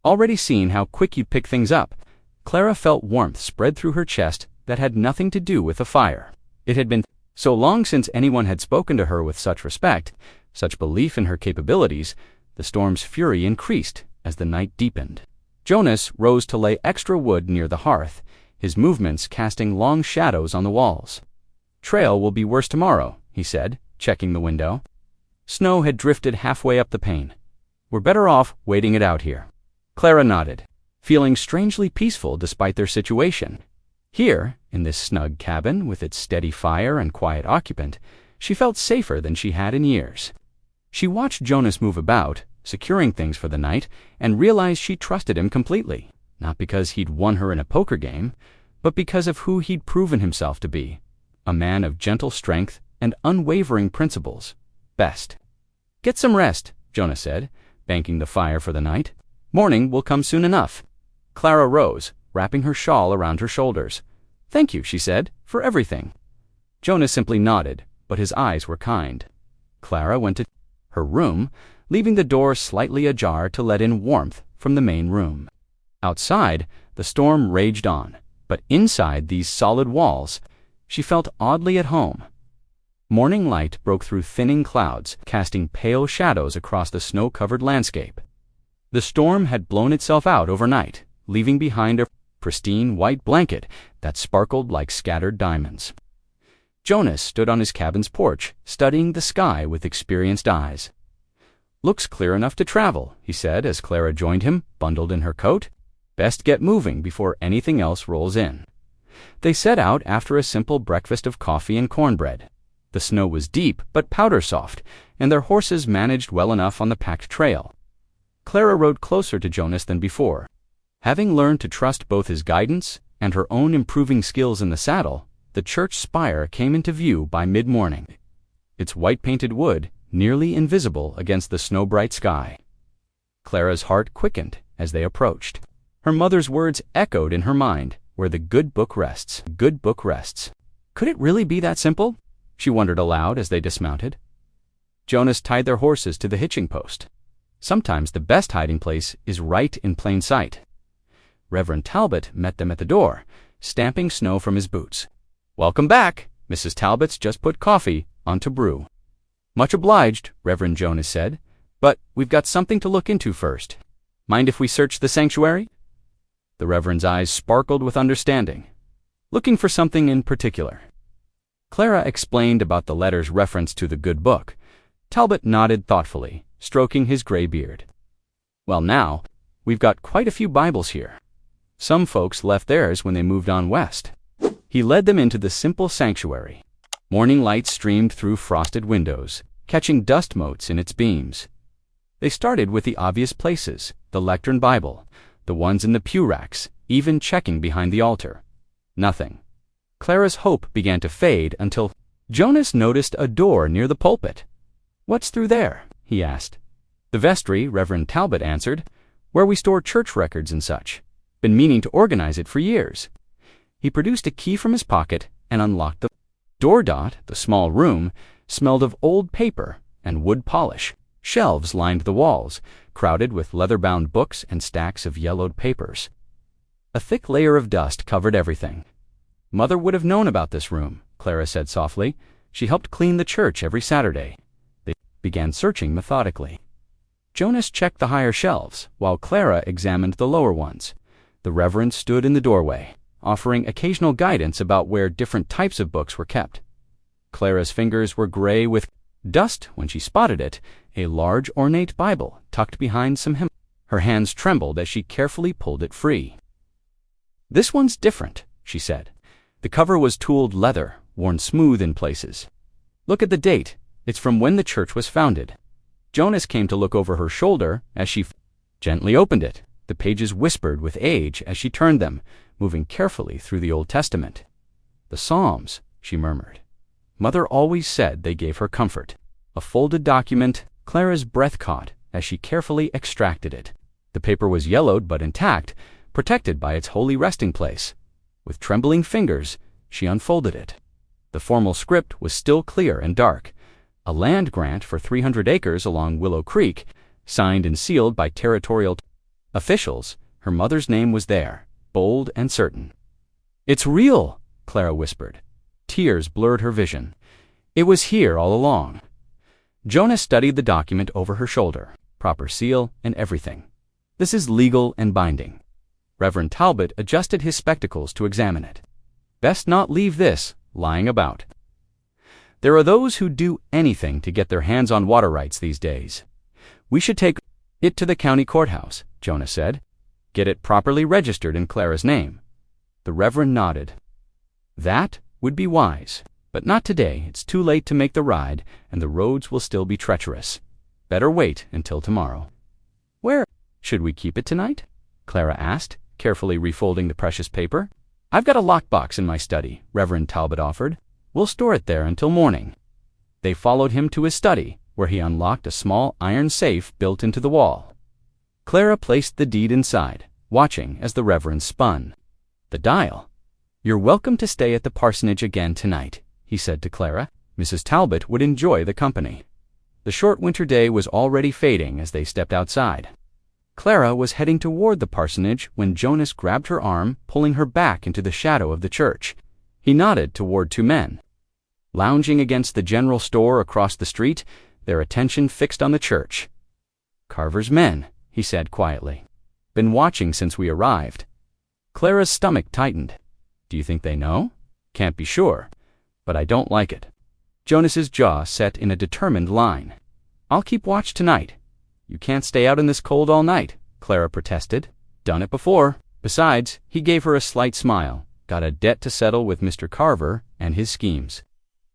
Already seeing how quick you'd pick things up, Clara felt warmth spread through her chest that had nothing to do with the fire. It had been so long since anyone had spoken to her with such respect, such belief in her capabilities, the storm's fury increased as the night deepened. Jonas rose to lay extra wood near the hearth, his movements casting long shadows on the walls. Trail will be worse tomorrow, he said, checking the window. Snow had drifted halfway up the pane. We're better off waiting it out here. Clara nodded, feeling strangely peaceful despite their situation. Here, in this snug cabin with its steady fire and quiet occupant, she felt safer than she had in years. She watched Jonas move about, securing things for the night, and realized she trusted him completely, not because he'd won her in a poker game, but because of who he'd proven himself to be, a man of gentle strength and unwavering principles. Best. Get some rest, Jonas said, banking the fire for the night. Morning will come soon enough. Clara rose, wrapping her shawl around her shoulders. Thank you, she said, for everything. Jonas simply nodded, but his eyes were kind. Clara went to her room, leaving the door slightly ajar to let in warmth from the main room. Outside, the storm raged on, but inside these solid walls, she felt oddly at home. Morning light broke through thinning clouds, casting pale shadows across the snow-covered landscape. The storm had blown itself out overnight, leaving behind a pristine white blanket that sparkled like scattered diamonds. Jonas stood on his cabin's porch, studying the sky with experienced eyes. Looks clear enough to travel, he said as Clara joined him, bundled in her coat. Best get moving before anything else rolls in. They set out after a simple breakfast of coffee and cornbread. The snow was deep but powder soft, and their horses managed well enough on the packed trail. Clara rode closer to Jonas than before. Having learned to trust both his guidance and her own improving skills in the saddle, the church spire came into view by mid-morning, its white-painted wood nearly invisible against the snow-bright sky. Clara's heart quickened as they approached. Her mother's words echoed in her mind, where the good book rests. Good book rests. Could it really be that simple? She wondered aloud as they dismounted. Jonas tied their horses to the hitching post. Sometimes the best hiding place is right in plain sight. Reverend Talbot met them at the door, stamping snow from his boots. Welcome back. Mrs. Talbot's just put coffee on to brew. Much obliged, Reverend Jonas said, but we've got something to look into first. Mind if we search the sanctuary? The Reverend's eyes sparkled with understanding. Looking for something in particular. Clara explained about the letter's reference to the good book. Talbot nodded thoughtfully, stroking his gray beard. Well now, we've got quite a few Bibles here. Some folks left theirs when they moved on west. He led them into the simple sanctuary. Morning light streamed through frosted windows, catching dust motes in its beams. They started with the obvious places, the lectern Bible, the ones in the pew racks, even checking behind the altar. Nothing. Clara's hope began to fade until Jonas noticed a door near the pulpit. What's through there? He asked. The vestry, Reverend Talbot answered, where we store church records and such. been meaning to organize it for years. He produced a key from his pocket and unlocked the door. The small room smelled of old paper and wood polish. Shelves lined the walls, crowded with leather-bound books and stacks of yellowed papers. A thick layer of dust covered everything. "Mother would have known about this room," Clara said softly. "She helped clean the church every Saturday." They began searching methodically. Jonas checked the higher shelves, while Clara examined the lower ones. The Reverend stood in the doorway, offering occasional guidance about where different types of books were kept. Clara's fingers were gray with dust when she spotted it, a large ornate Bible tucked behind some hymns. Her hands trembled as she carefully pulled it free. "This one's different," she said. The cover was tooled leather, worn smooth in places. "Look at the date. It's from when the church was founded." Jonas came to look over her shoulder as she gently opened it. The pages whispered with age as she turned them, moving carefully through the Old Testament. "The Psalms," she murmured. "Mother always said they gave her comfort." A folded document. Clara's breath caught as she carefully extracted it. The paper was yellowed but intact, protected by its holy resting place. With trembling fingers, she unfolded it. The formal script was still clear and dark. A land grant for 300 acres along Willow Creek, signed and sealed by territorial officials. Her mother's name was there, bold and certain. "It's real," Clara whispered. Tears blurred her vision. "It was here all along." Jonas studied the document over her shoulder, proper seal and everything. "This is legal and binding." Reverend Talbot adjusted his spectacles to examine it. "Best not leave this lying about. There are those who do anything to get their hands on water rights these days. We should take it to the county courthouse," Jonas said. "Get it properly registered in Clara's name." The Reverend nodded. "That would be wise, but not today. It's too late to make the ride, and the roads will still be treacherous. Better wait until tomorrow." "Where should we keep it tonight?" Clara asked, carefully refolding the precious paper. "I've got a lockbox in my study," Reverend Talbot offered. "We'll store it there until morning." They followed him to his study, where he unlocked a small iron safe built into the wall. Clara placed the deed inside, watching as the Reverend spun the dial. "You're welcome to stay at the parsonage again tonight," he said to Clara. Mrs. Talbot would enjoy the company. The short winter day was already fading as they stepped outside. Clara was heading toward the parsonage when Jonas grabbed her arm, pulling her back into the shadow of the church. He nodded toward two men lounging against the general store across the street, their attention fixed on the church. "Carver's men," he said quietly. "Been watching since we arrived." Clara's stomach tightened. "Do you think they know?" "Can't be sure, but I don't like it." Jonas's jaw set in a determined line. "I'll keep watch tonight." "You can't stay out in this cold all night," Clara protested. "Done it before." Besides, he gave her a slight smile. Got a debt to settle with Mr. Carver and his schemes.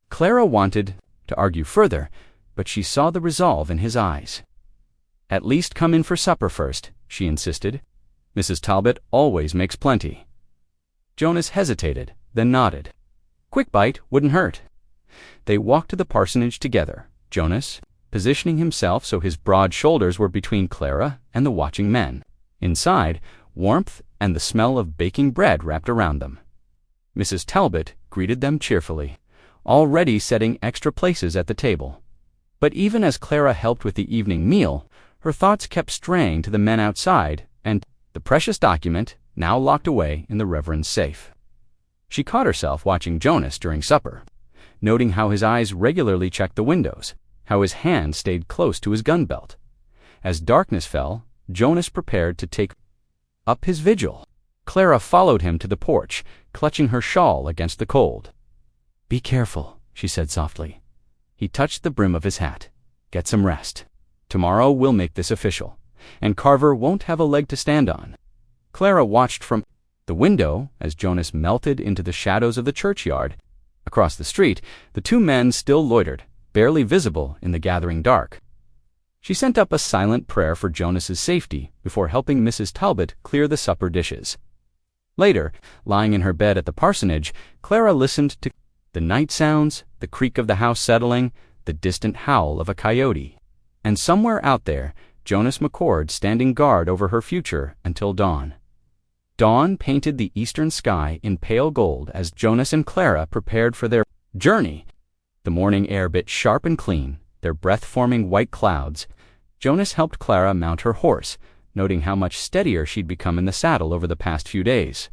Clara wanted to argue further, but she saw the resolve in his eyes. "At least come in for supper first," she insisted. "Mrs. Talbot always makes plenty." Jonas hesitated, then nodded. Quick bite wouldn't hurt. They walked to the parsonage together, Jonas positioning himself so his broad shoulders were between Clara and the watching men. Inside, warmth and the smell of baking bread wrapped around them. Mrs. Talbot greeted them cheerfully, already setting extra places at the table. But even as Clara helped with the evening meal, her thoughts kept straying to the men outside and the precious document now locked away in the Reverend's safe. She caught herself watching Jonas during supper, noting how his eyes regularly checked the windows, how his hand stayed close to his gun belt. As darkness fell, Jonas prepared to take up his vigil. Clara followed him to the porch, clutching her shawl against the cold. "Be careful," she said softly. He touched the brim of his hat. "Get some rest. Tomorrow we'll make this official, and Carver won't have a leg to stand on." Clara watched from the window as Jonas melted into the shadows of the churchyard. Across the street, the two men still loitered, barely visible in the gathering dark. She sent up a silent prayer for Jonas's safety before helping Mrs. Talbot clear the supper dishes. Later, lying in her bed at the parsonage, Clara listened to the night sounds, the creak of the house settling, the distant howl of a coyote. And somewhere out there, Jonas McCord standing guard over her future until dawn. Dawn painted the eastern sky in pale gold as Jonas and Clara prepared for their journey. The morning air bit sharp and clean, their breath forming white clouds. Jonas helped Clara mount her horse, noting how much steadier she'd become in the saddle over the past few days.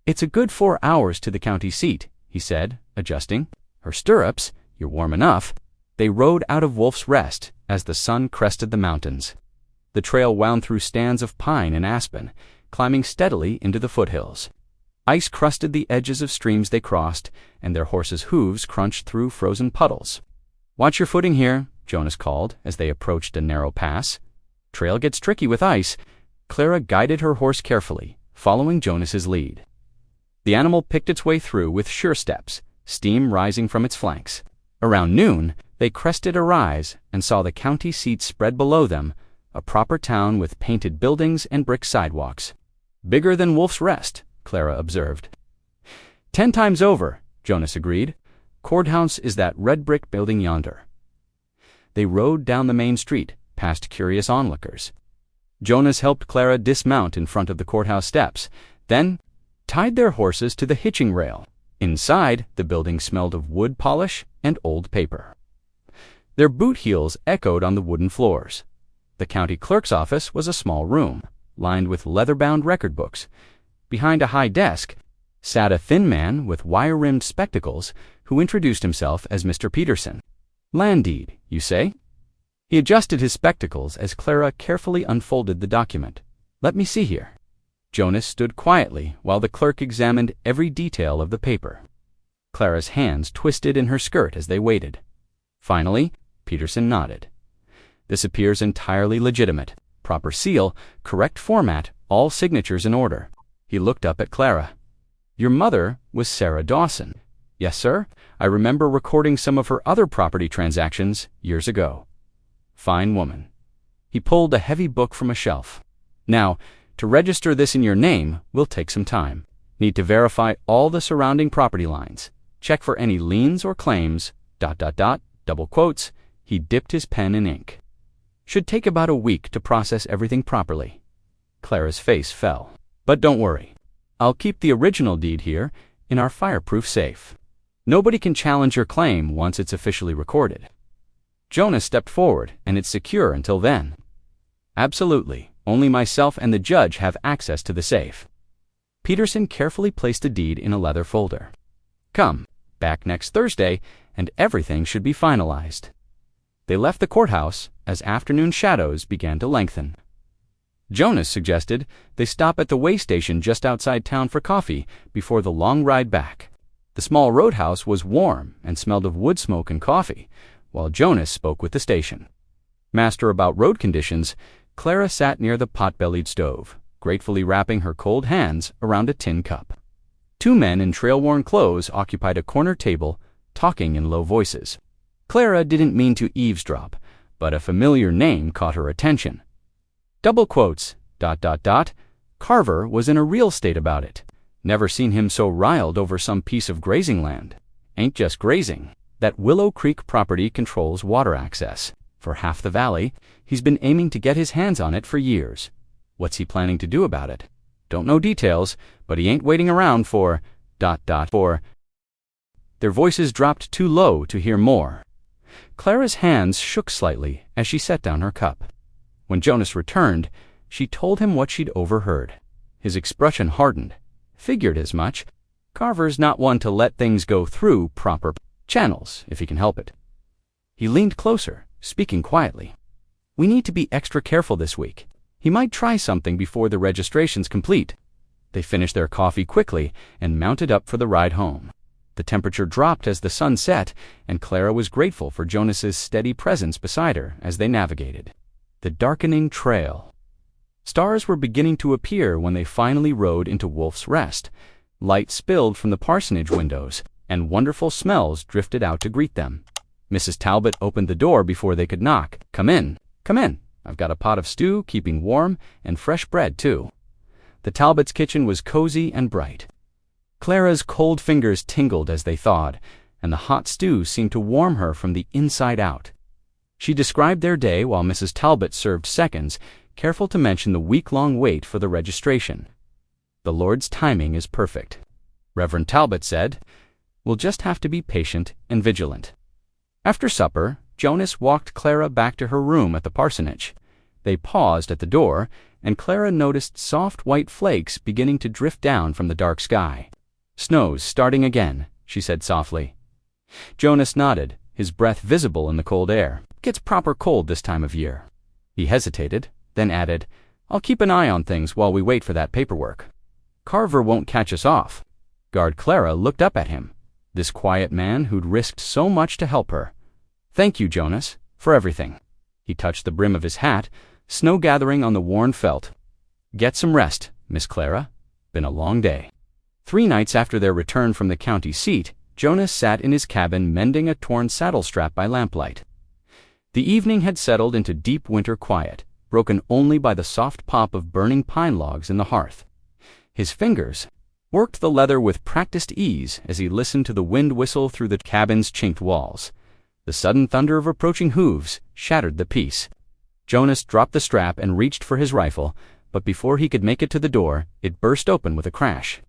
"It's a good 4 hours to the county seat," he said, adjusting her stirrups. "You're warm enough." They rode out of Wolf's Rest as the sun crested the mountains. The trail wound through stands of pine and aspen, climbing steadily into the foothills. Ice crusted the edges of streams they crossed, and their horses' hooves crunched through frozen puddles. "Watch your footing here," Jonas called as they approached a narrow pass. "Trail gets tricky with ice." Clara guided her horse carefully, following Jonas's lead. The animal picked its way through with sure steps, steam rising from its flanks. Around noon, they crested a rise and saw the county seat spread below them, a proper town with painted buildings and brick sidewalks. "Bigger than Wolf's Rest," Clara observed. 10 times over," Jonas agreed. "Courthouse is that red brick building yonder." They rode down the main street, past curious onlookers. Jonas helped Clara dismount in front of the courthouse steps, then tied their horses to the hitching rail. Inside, the building smelled of wood polish and old paper. Their boot heels echoed on the wooden floors. The county clerk's office was a small room, lined with leather-bound record books. Behind a high desk sat a thin man with wire-rimmed spectacles who introduced himself as Mr. Peterson. "Land deed, you say?" He adjusted his spectacles as Clara carefully unfolded the document. "Let me see here." Jonas stood quietly while the clerk examined every detail of the paper. Clara's hands twisted in her skirt as they waited. Finally, Peterson nodded. "This appears entirely legitimate. Proper seal, correct format, all signatures in order." He looked up at Clara. "Your mother was Sarah Dawson." "Yes, sir. I remember recording some of her other property transactions years ago." "Fine woman." He pulled a heavy book from a shelf. "Now, to register this in your name will take some time. Need to verify all the surrounding property lines. Check for any liens or claims, ... double quotes." He dipped his pen in ink. "Should take about a week to process everything properly." Clara's face fell. "But don't worry. I'll keep the original deed here in our fireproof safe. Nobody can challenge your claim once it's officially recorded." Jonas stepped forward, "And it's secure until then?" "Absolutely. Only myself and the judge have access to the safe." Peterson carefully placed the deed in a leather folder. "Come back next Thursday, and everything should be finalized." They left the courthouse as afternoon shadows began to lengthen. Jonas suggested they stop at the way station just outside town for coffee before the long ride back. The small roadhouse was warm and smelled of wood smoke and coffee, while Jonas spoke with the station master about road conditions. Clara sat near the pot-bellied stove, gratefully wrapping her cold hands around a tin cup. 2 men in trail-worn clothes occupied a corner table, talking in low voices. Clara didn't mean to eavesdrop, but a familiar name caught her attention. Double quotes, ... Carver was in a real state about it. Never seen him so riled over some piece of grazing land. Ain't just grazing. That Willow Creek property controls water access for half the valley. He's been aiming to get his hands on it for years. What's he planning to do about it? Don't know details, but he ain't waiting around for ... for... Their voices dropped too low to hear more. Clara's hands shook slightly as she set down her cup. When Jonas returned, she told him what she'd overheard. His expression hardened. Figured as much. Carver's not one to let things go through proper channels, if he can help it. He leaned closer, speaking quietly. "We need to be extra careful this week. He might try something before the registration's complete." They finished their coffee quickly and mounted up for the ride home. The temperature dropped as the sun set, and Clara was grateful for Jonas's steady presence beside her as they navigated the darkening trail. Stars were beginning to appear when they finally rode into Wolf's Rest. Light spilled from the parsonage windows, and wonderful smells drifted out to greet them. Mrs. Talbot opened the door before they could knock. "Come in, come in. I've got a pot of stew, keeping warm, and fresh bread, too." The Talbots' kitchen was cozy and bright. Clara's cold fingers tingled as they thawed, and the hot stew seemed to warm her from the inside out. She described their day while Mrs. Talbot served seconds, careful to mention the week-long wait for the registration. The Lord's timing is perfect. Reverend Talbot said, "We'll just have to be patient and vigilant." After supper, Jonas walked Clara back to her room at the parsonage. They paused at the door, and Clara noticed soft white flakes beginning to drift down from the dark sky. "Snow's starting again," she said softly. Jonas nodded, his breath visible in the cold air. "Gets proper cold this time of year." He hesitated, then added, "I'll keep an eye on things while we wait for that paperwork. Carver won't catch us off." Guard Clara looked up at him, this quiet man who'd risked so much to help her. "Thank you, Jonas, for everything." He touched the brim of his hat, snow gathering on the worn felt. "Get some rest, Miss Clara. Been a long day." 3 nights after their return from the county seat, Jonas sat in his cabin mending a torn saddle strap by lamplight. The evening had settled into deep winter quiet, broken only by the soft pop of burning pine logs in the hearth. His fingers worked the leather with practiced ease as he listened to the wind whistle through the cabin's chinked walls. The sudden thunder of approaching hooves shattered the peace. Jonas dropped the strap and reached for his rifle, but before he could make it to the door, it burst open with a crash.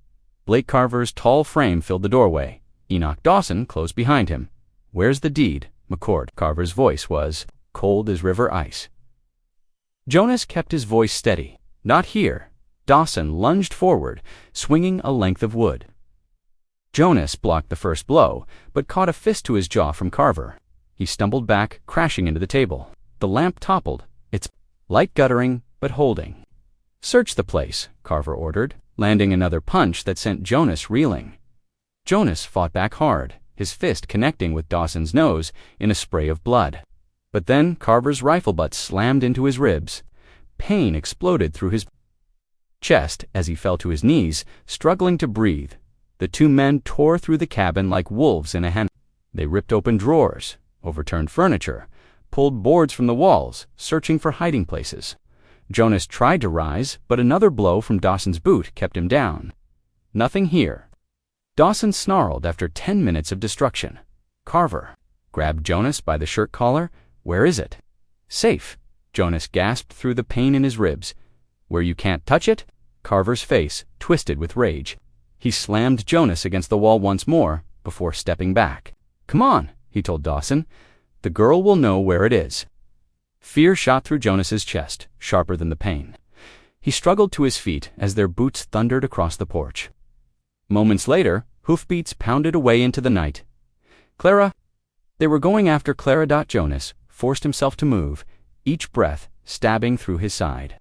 Blake Carver's tall frame filled the doorway. Enoch Dawson closed behind him. "Where's the deed, McCord?" Carver's voice was cold as river ice. Jonas kept his voice steady. "Not here." Dawson lunged forward, swinging a length of wood. Jonas blocked the first blow, but caught a fist to his jaw from Carver. He stumbled back, crashing into the table. The lamp toppled, its light guttering but holding. "Search the place," Carver ordered, landing another punch that sent Jonas reeling. Jonas fought back hard, his fist connecting with Dawson's nose in a spray of blood. But then Carver's rifle butt slammed into his ribs. Pain exploded through his chest as he fell to his knees, struggling to breathe. The 2 men tore through the cabin like wolves in a hen. They ripped open drawers, overturned furniture, pulled boards from the walls, searching for hiding places. Jonas tried to rise, but another blow from Dawson's boot kept him down. "Nothing here." Dawson snarled after 10 minutes of destruction. Carver grabbed Jonas by the shirt collar. "Where is it?" "Safe." Jonas gasped through the pain in his ribs. "Where you can't touch it?" Carver's face twisted with rage. He slammed Jonas against the wall once more before stepping back. "Come on," he told Dawson. "The girl will know where it is." Fear shot through Jonas's chest, sharper than the pain. He struggled to his feet as their boots thundered across the porch. Moments later, hoofbeats pounded away into the night. "Clara!" They were going after Clara. Jonas forced himself to move, each breath stabbing through his side.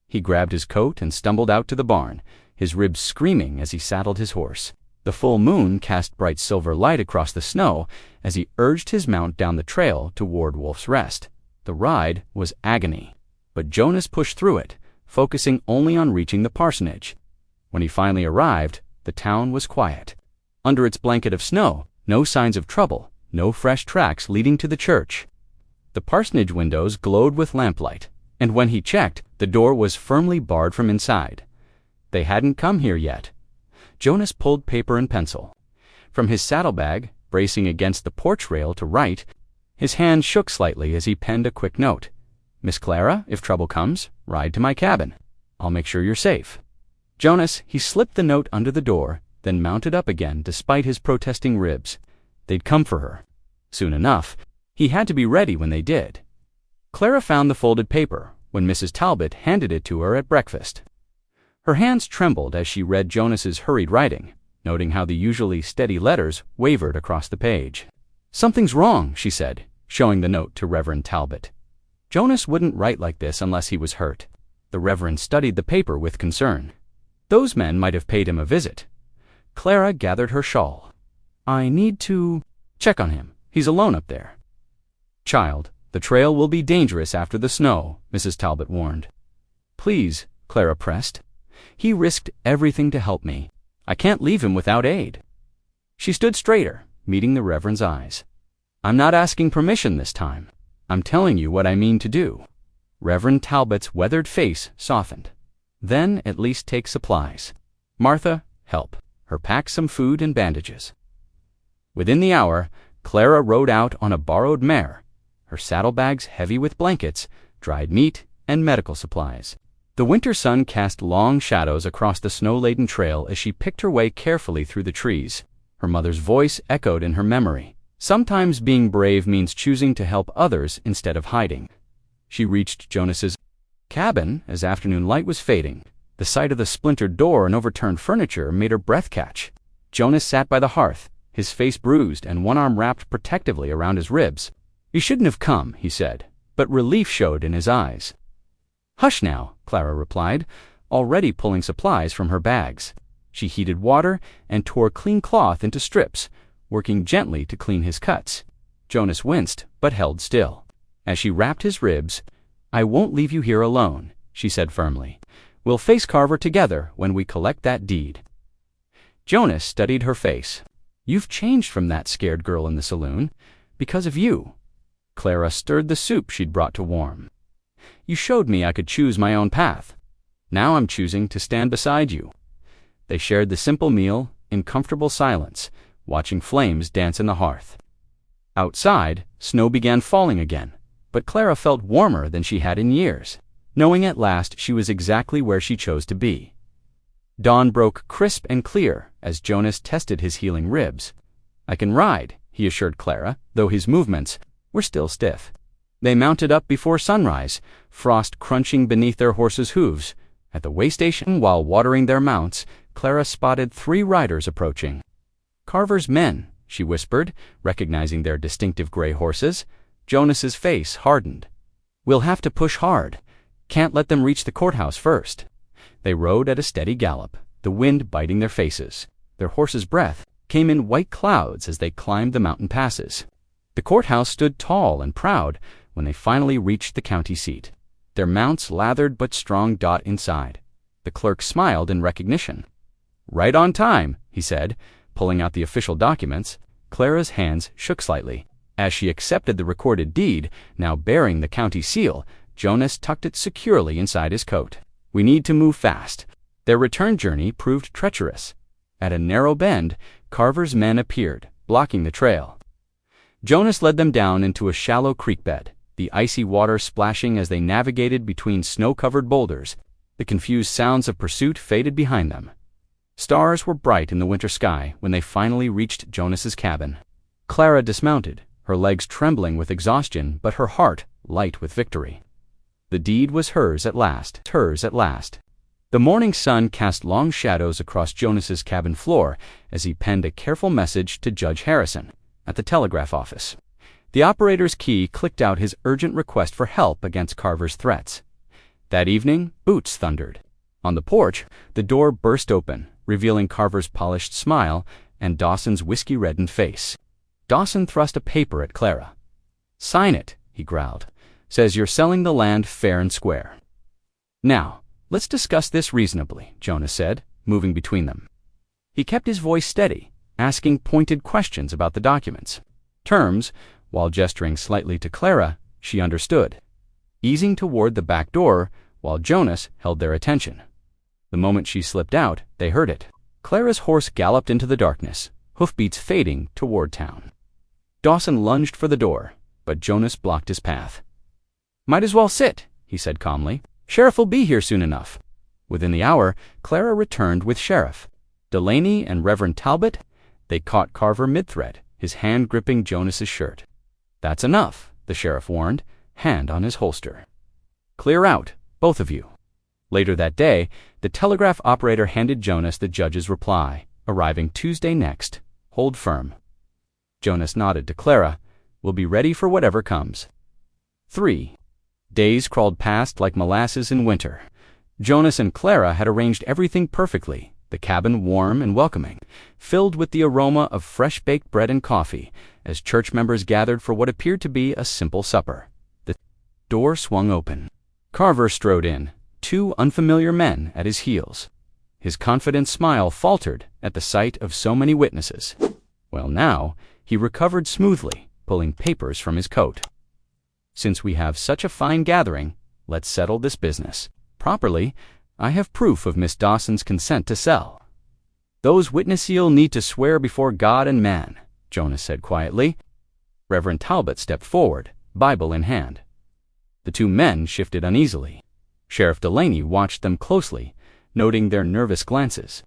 He grabbed his coat and stumbled out to the barn, his ribs screaming as he saddled his horse. The full moon cast bright silver light across the snow as he urged his mount down the trail toward Wolf's Rest. The ride was agony, but Jonas pushed through it, focusing only on reaching the parsonage. When he finally arrived, the town was quiet. Under its blanket of snow, no signs of trouble, no fresh tracks leading to the church. The parsonage windows glowed with lamplight, and when he checked, the door was firmly barred from inside. They hadn't come here yet. Jonas pulled paper and pencil. From his saddlebag, bracing against the porch rail to write, his hand shook slightly as he penned a quick note. "Miss Clara, if trouble comes, ride to my cabin. I'll make sure you're safe." Jonas, he slipped the note under the door, then mounted up again despite his protesting ribs. They'd come for her. Soon enough. He had to be ready when they did. Clara found the folded paper when Mrs. Talbot handed it to her at breakfast. Her hands trembled as she read Jonas's hurried writing, noting how the usually steady letters wavered across the page. "Something's wrong," she said, showing the note to Reverend Talbot. Jonas wouldn't write like this unless he was hurt. The Reverend studied the paper with concern. Those men might have paid him a visit. Clara gathered her shawl. "I need to check on him. He's alone up there." "Child, the trail will be dangerous after the snow," Mrs. Talbot warned. "Please," Clara pressed. "He risked everything to help me. I can't leave him without aid." She stood straighter, meeting the Reverend's eyes. "I'm not asking permission this time. I'm telling you what I mean to do." Reverend Talbot's weathered face softened. "Then at least take supplies. Martha, help her pack some food and bandages." Within the hour, Clara rode out on a borrowed mare, her saddlebags heavy with blankets, dried meat, and medical supplies. The winter sun cast long shadows across the snow-laden trail as she picked her way carefully through the trees. Her mother's voice echoed in her memory. Sometimes being brave means choosing to help others instead of hiding. She reached Jonas's cabin as afternoon light was fading. The sight of the splintered door and overturned furniture made her breath catch. Jonas sat by the hearth, his face bruised and one arm wrapped protectively around his ribs. "You shouldn't have come," he said, but relief showed in his eyes. "Hush now," Clara replied, already pulling supplies from her bags. She heated water and tore clean cloth into strips, working gently to clean his cuts. Jonas winced, but held still. As she wrapped his ribs, "I won't leave you here alone," she said firmly. "We'll face Carver together when we collect that deed." Jonas studied her face. "You've changed from that scared girl in the saloon. Because of you." Clara stirred the soup she'd brought to warm. "You showed me I could choose my own path. Now I'm choosing to stand beside you." They shared the simple meal in comfortable silence, watching flames dance in the hearth. Outside, snow began falling again, but Clara felt warmer than she had in years, knowing at last she was exactly where she chose to be. Dawn broke crisp and clear as Jonas tested his healing ribs. "I can ride," he assured Clara, though his movements were still stiff. They mounted up before sunrise, frost crunching beneath their horses' hooves. At the way station, while watering their mounts, Clara spotted 3 riders approaching. "Carver's men," she whispered, recognizing their distinctive gray horses. Jonas's face hardened. "We'll have to push hard. Can't let them reach the courthouse first." They rode at a steady gallop, the wind biting their faces. Their horses' breath came in white clouds as they climbed the mountain passes. The courthouse stood tall and proud when they finally reached the county seat. Their mounts lathered but strong dot inside. The clerk smiled in recognition. "Right on time," he said, pulling out the official documents. Clara's hands shook slightly. As she accepted the recorded deed, now bearing the county seal, Jonas tucked it securely inside his coat. "We need to move fast." Their return journey proved treacherous. At a narrow bend, Carver's men appeared, blocking the trail. Jonas led them down into a shallow creek bed, the icy water splashing as they navigated between snow-covered boulders. The confused sounds of pursuit faded behind them. Stars were bright in the winter sky when they finally reached Jonas's cabin. Clara dismounted, her legs trembling with exhaustion but her heart light with victory. The deed was hers at last, hers at last. The morning sun cast long shadows across Jonas's cabin floor as he penned a careful message to Judge Harrison at the telegraph office. The operator's key clicked out his urgent request for help against Carver's threats. That evening, boots thundered. On the porch, the door burst open, revealing Carver's polished smile and Dawson's whiskey-reddened face. Dawson thrust a paper at Clara. "Sign it," he growled. "Says you're selling the land fair and square." "Now, let's discuss this reasonably," Jonas said, moving between them. He kept his voice steady, asking pointed questions about the documents. Terms, while gesturing slightly to Clara, she understood, easing toward the back door while Jonas held their attention. The moment she slipped out, they heard it. Clara's horse galloped into the darkness, hoofbeats fading toward town. Dawson lunged for the door, but Jonas blocked his path. "Might as well sit," he said calmly. "Sheriff will be here soon enough." Within the hour, Clara returned with Sheriff Delaney and Reverend Talbot. They caught Carver mid-thread, his hand gripping Jonas's shirt. "That's enough," the sheriff warned, hand on his holster. "Clear out, both of you." Later that day, the telegraph operator handed Jonas the judge's reply, arriving Tuesday next. "Hold firm." Jonas nodded to Clara. "We'll be ready for whatever comes." 3. Days crawled past like molasses in winter. Jonas and Clara had arranged everything perfectly, the cabin warm and welcoming, filled with the aroma of fresh-baked bread and coffee, as church members gathered for what appeared to be a simple supper. The door swung open. Carver strode in, 2 unfamiliar men at his heels. His confident smile faltered at the sight of so many witnesses. Well, now, he recovered smoothly, pulling papers from his coat. "Since we have such a fine gathering, let's settle this business properly. I have proof of Miss Dawson's consent to sell." "Those witnesses need to swear before God and man," Jonas said quietly. Reverend Talbot stepped forward, Bible in hand. The 2 men shifted uneasily. Sheriff Delaney watched them closely, noting their nervous glances.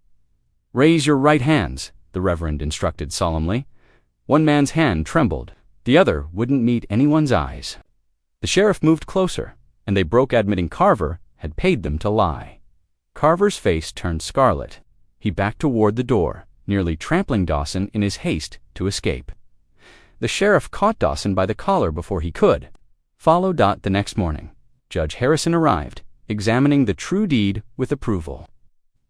"Raise your right hands," the Reverend instructed solemnly. One man's hand trembled. The other wouldn't meet anyone's eyes. The sheriff moved closer, and they broke admitting Carver had paid them to lie. Carver's face turned scarlet. He backed toward the door, nearly trampling Dawson in his haste to escape. The sheriff caught Dawson by the collar before he could. Follow. The next morning, Judge Harrison arrived, examining the true deed with approval.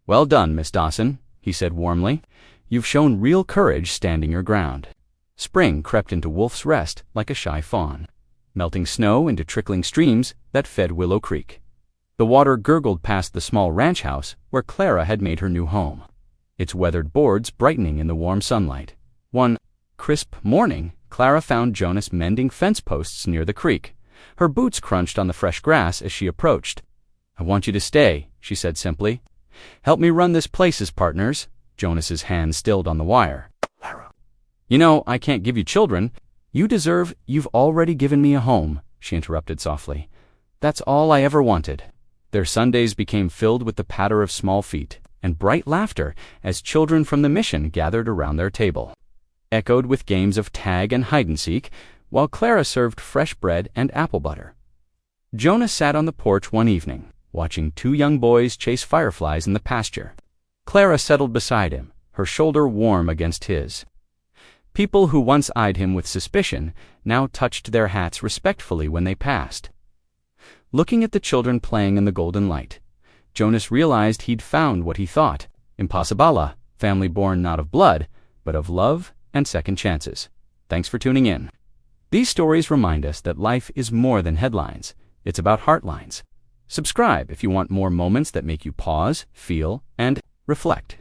"Well done, Miss Dawson," he said warmly. "You've shown real courage standing your ground." Spring crept into Wolf's Rest like a shy fawn, melting snow into trickling streams that fed Willow Creek. The water gurgled past the small ranch house where Clara had made her new home, its weathered boards brightening in the warm sunlight. One crisp morning, Clara found Jonas mending fence posts near the creek. Her boots crunched on the fresh grass as she approached. "I want you to stay," she said simply. "Help me run this place as partners." Jonas's hand stilled on the wire. "Clara, you know I can't give you children. You've already given me a home," she interrupted softly. "That's all I ever wanted." Their Sundays became filled with the patter of small feet and bright laughter as children from the mission gathered around their table, echoed with games of tag and hide-and-seek, while Clara served fresh bread and apple butter. Jonas sat on the porch one evening, watching two young boys chase fireflies in the pasture. Clara settled beside him, her shoulder warm against his. People who once eyed him with suspicion now touched their hats respectfully when they passed. Looking at the children playing in the golden light, Jonas realized he'd found what he thought: impossible, family born not of blood, but of love and second chances. Thanks for tuning in. These stories remind us that life is more than headlines. It's about heartlines. Subscribe if you want more moments that make you pause, feel, and reflect.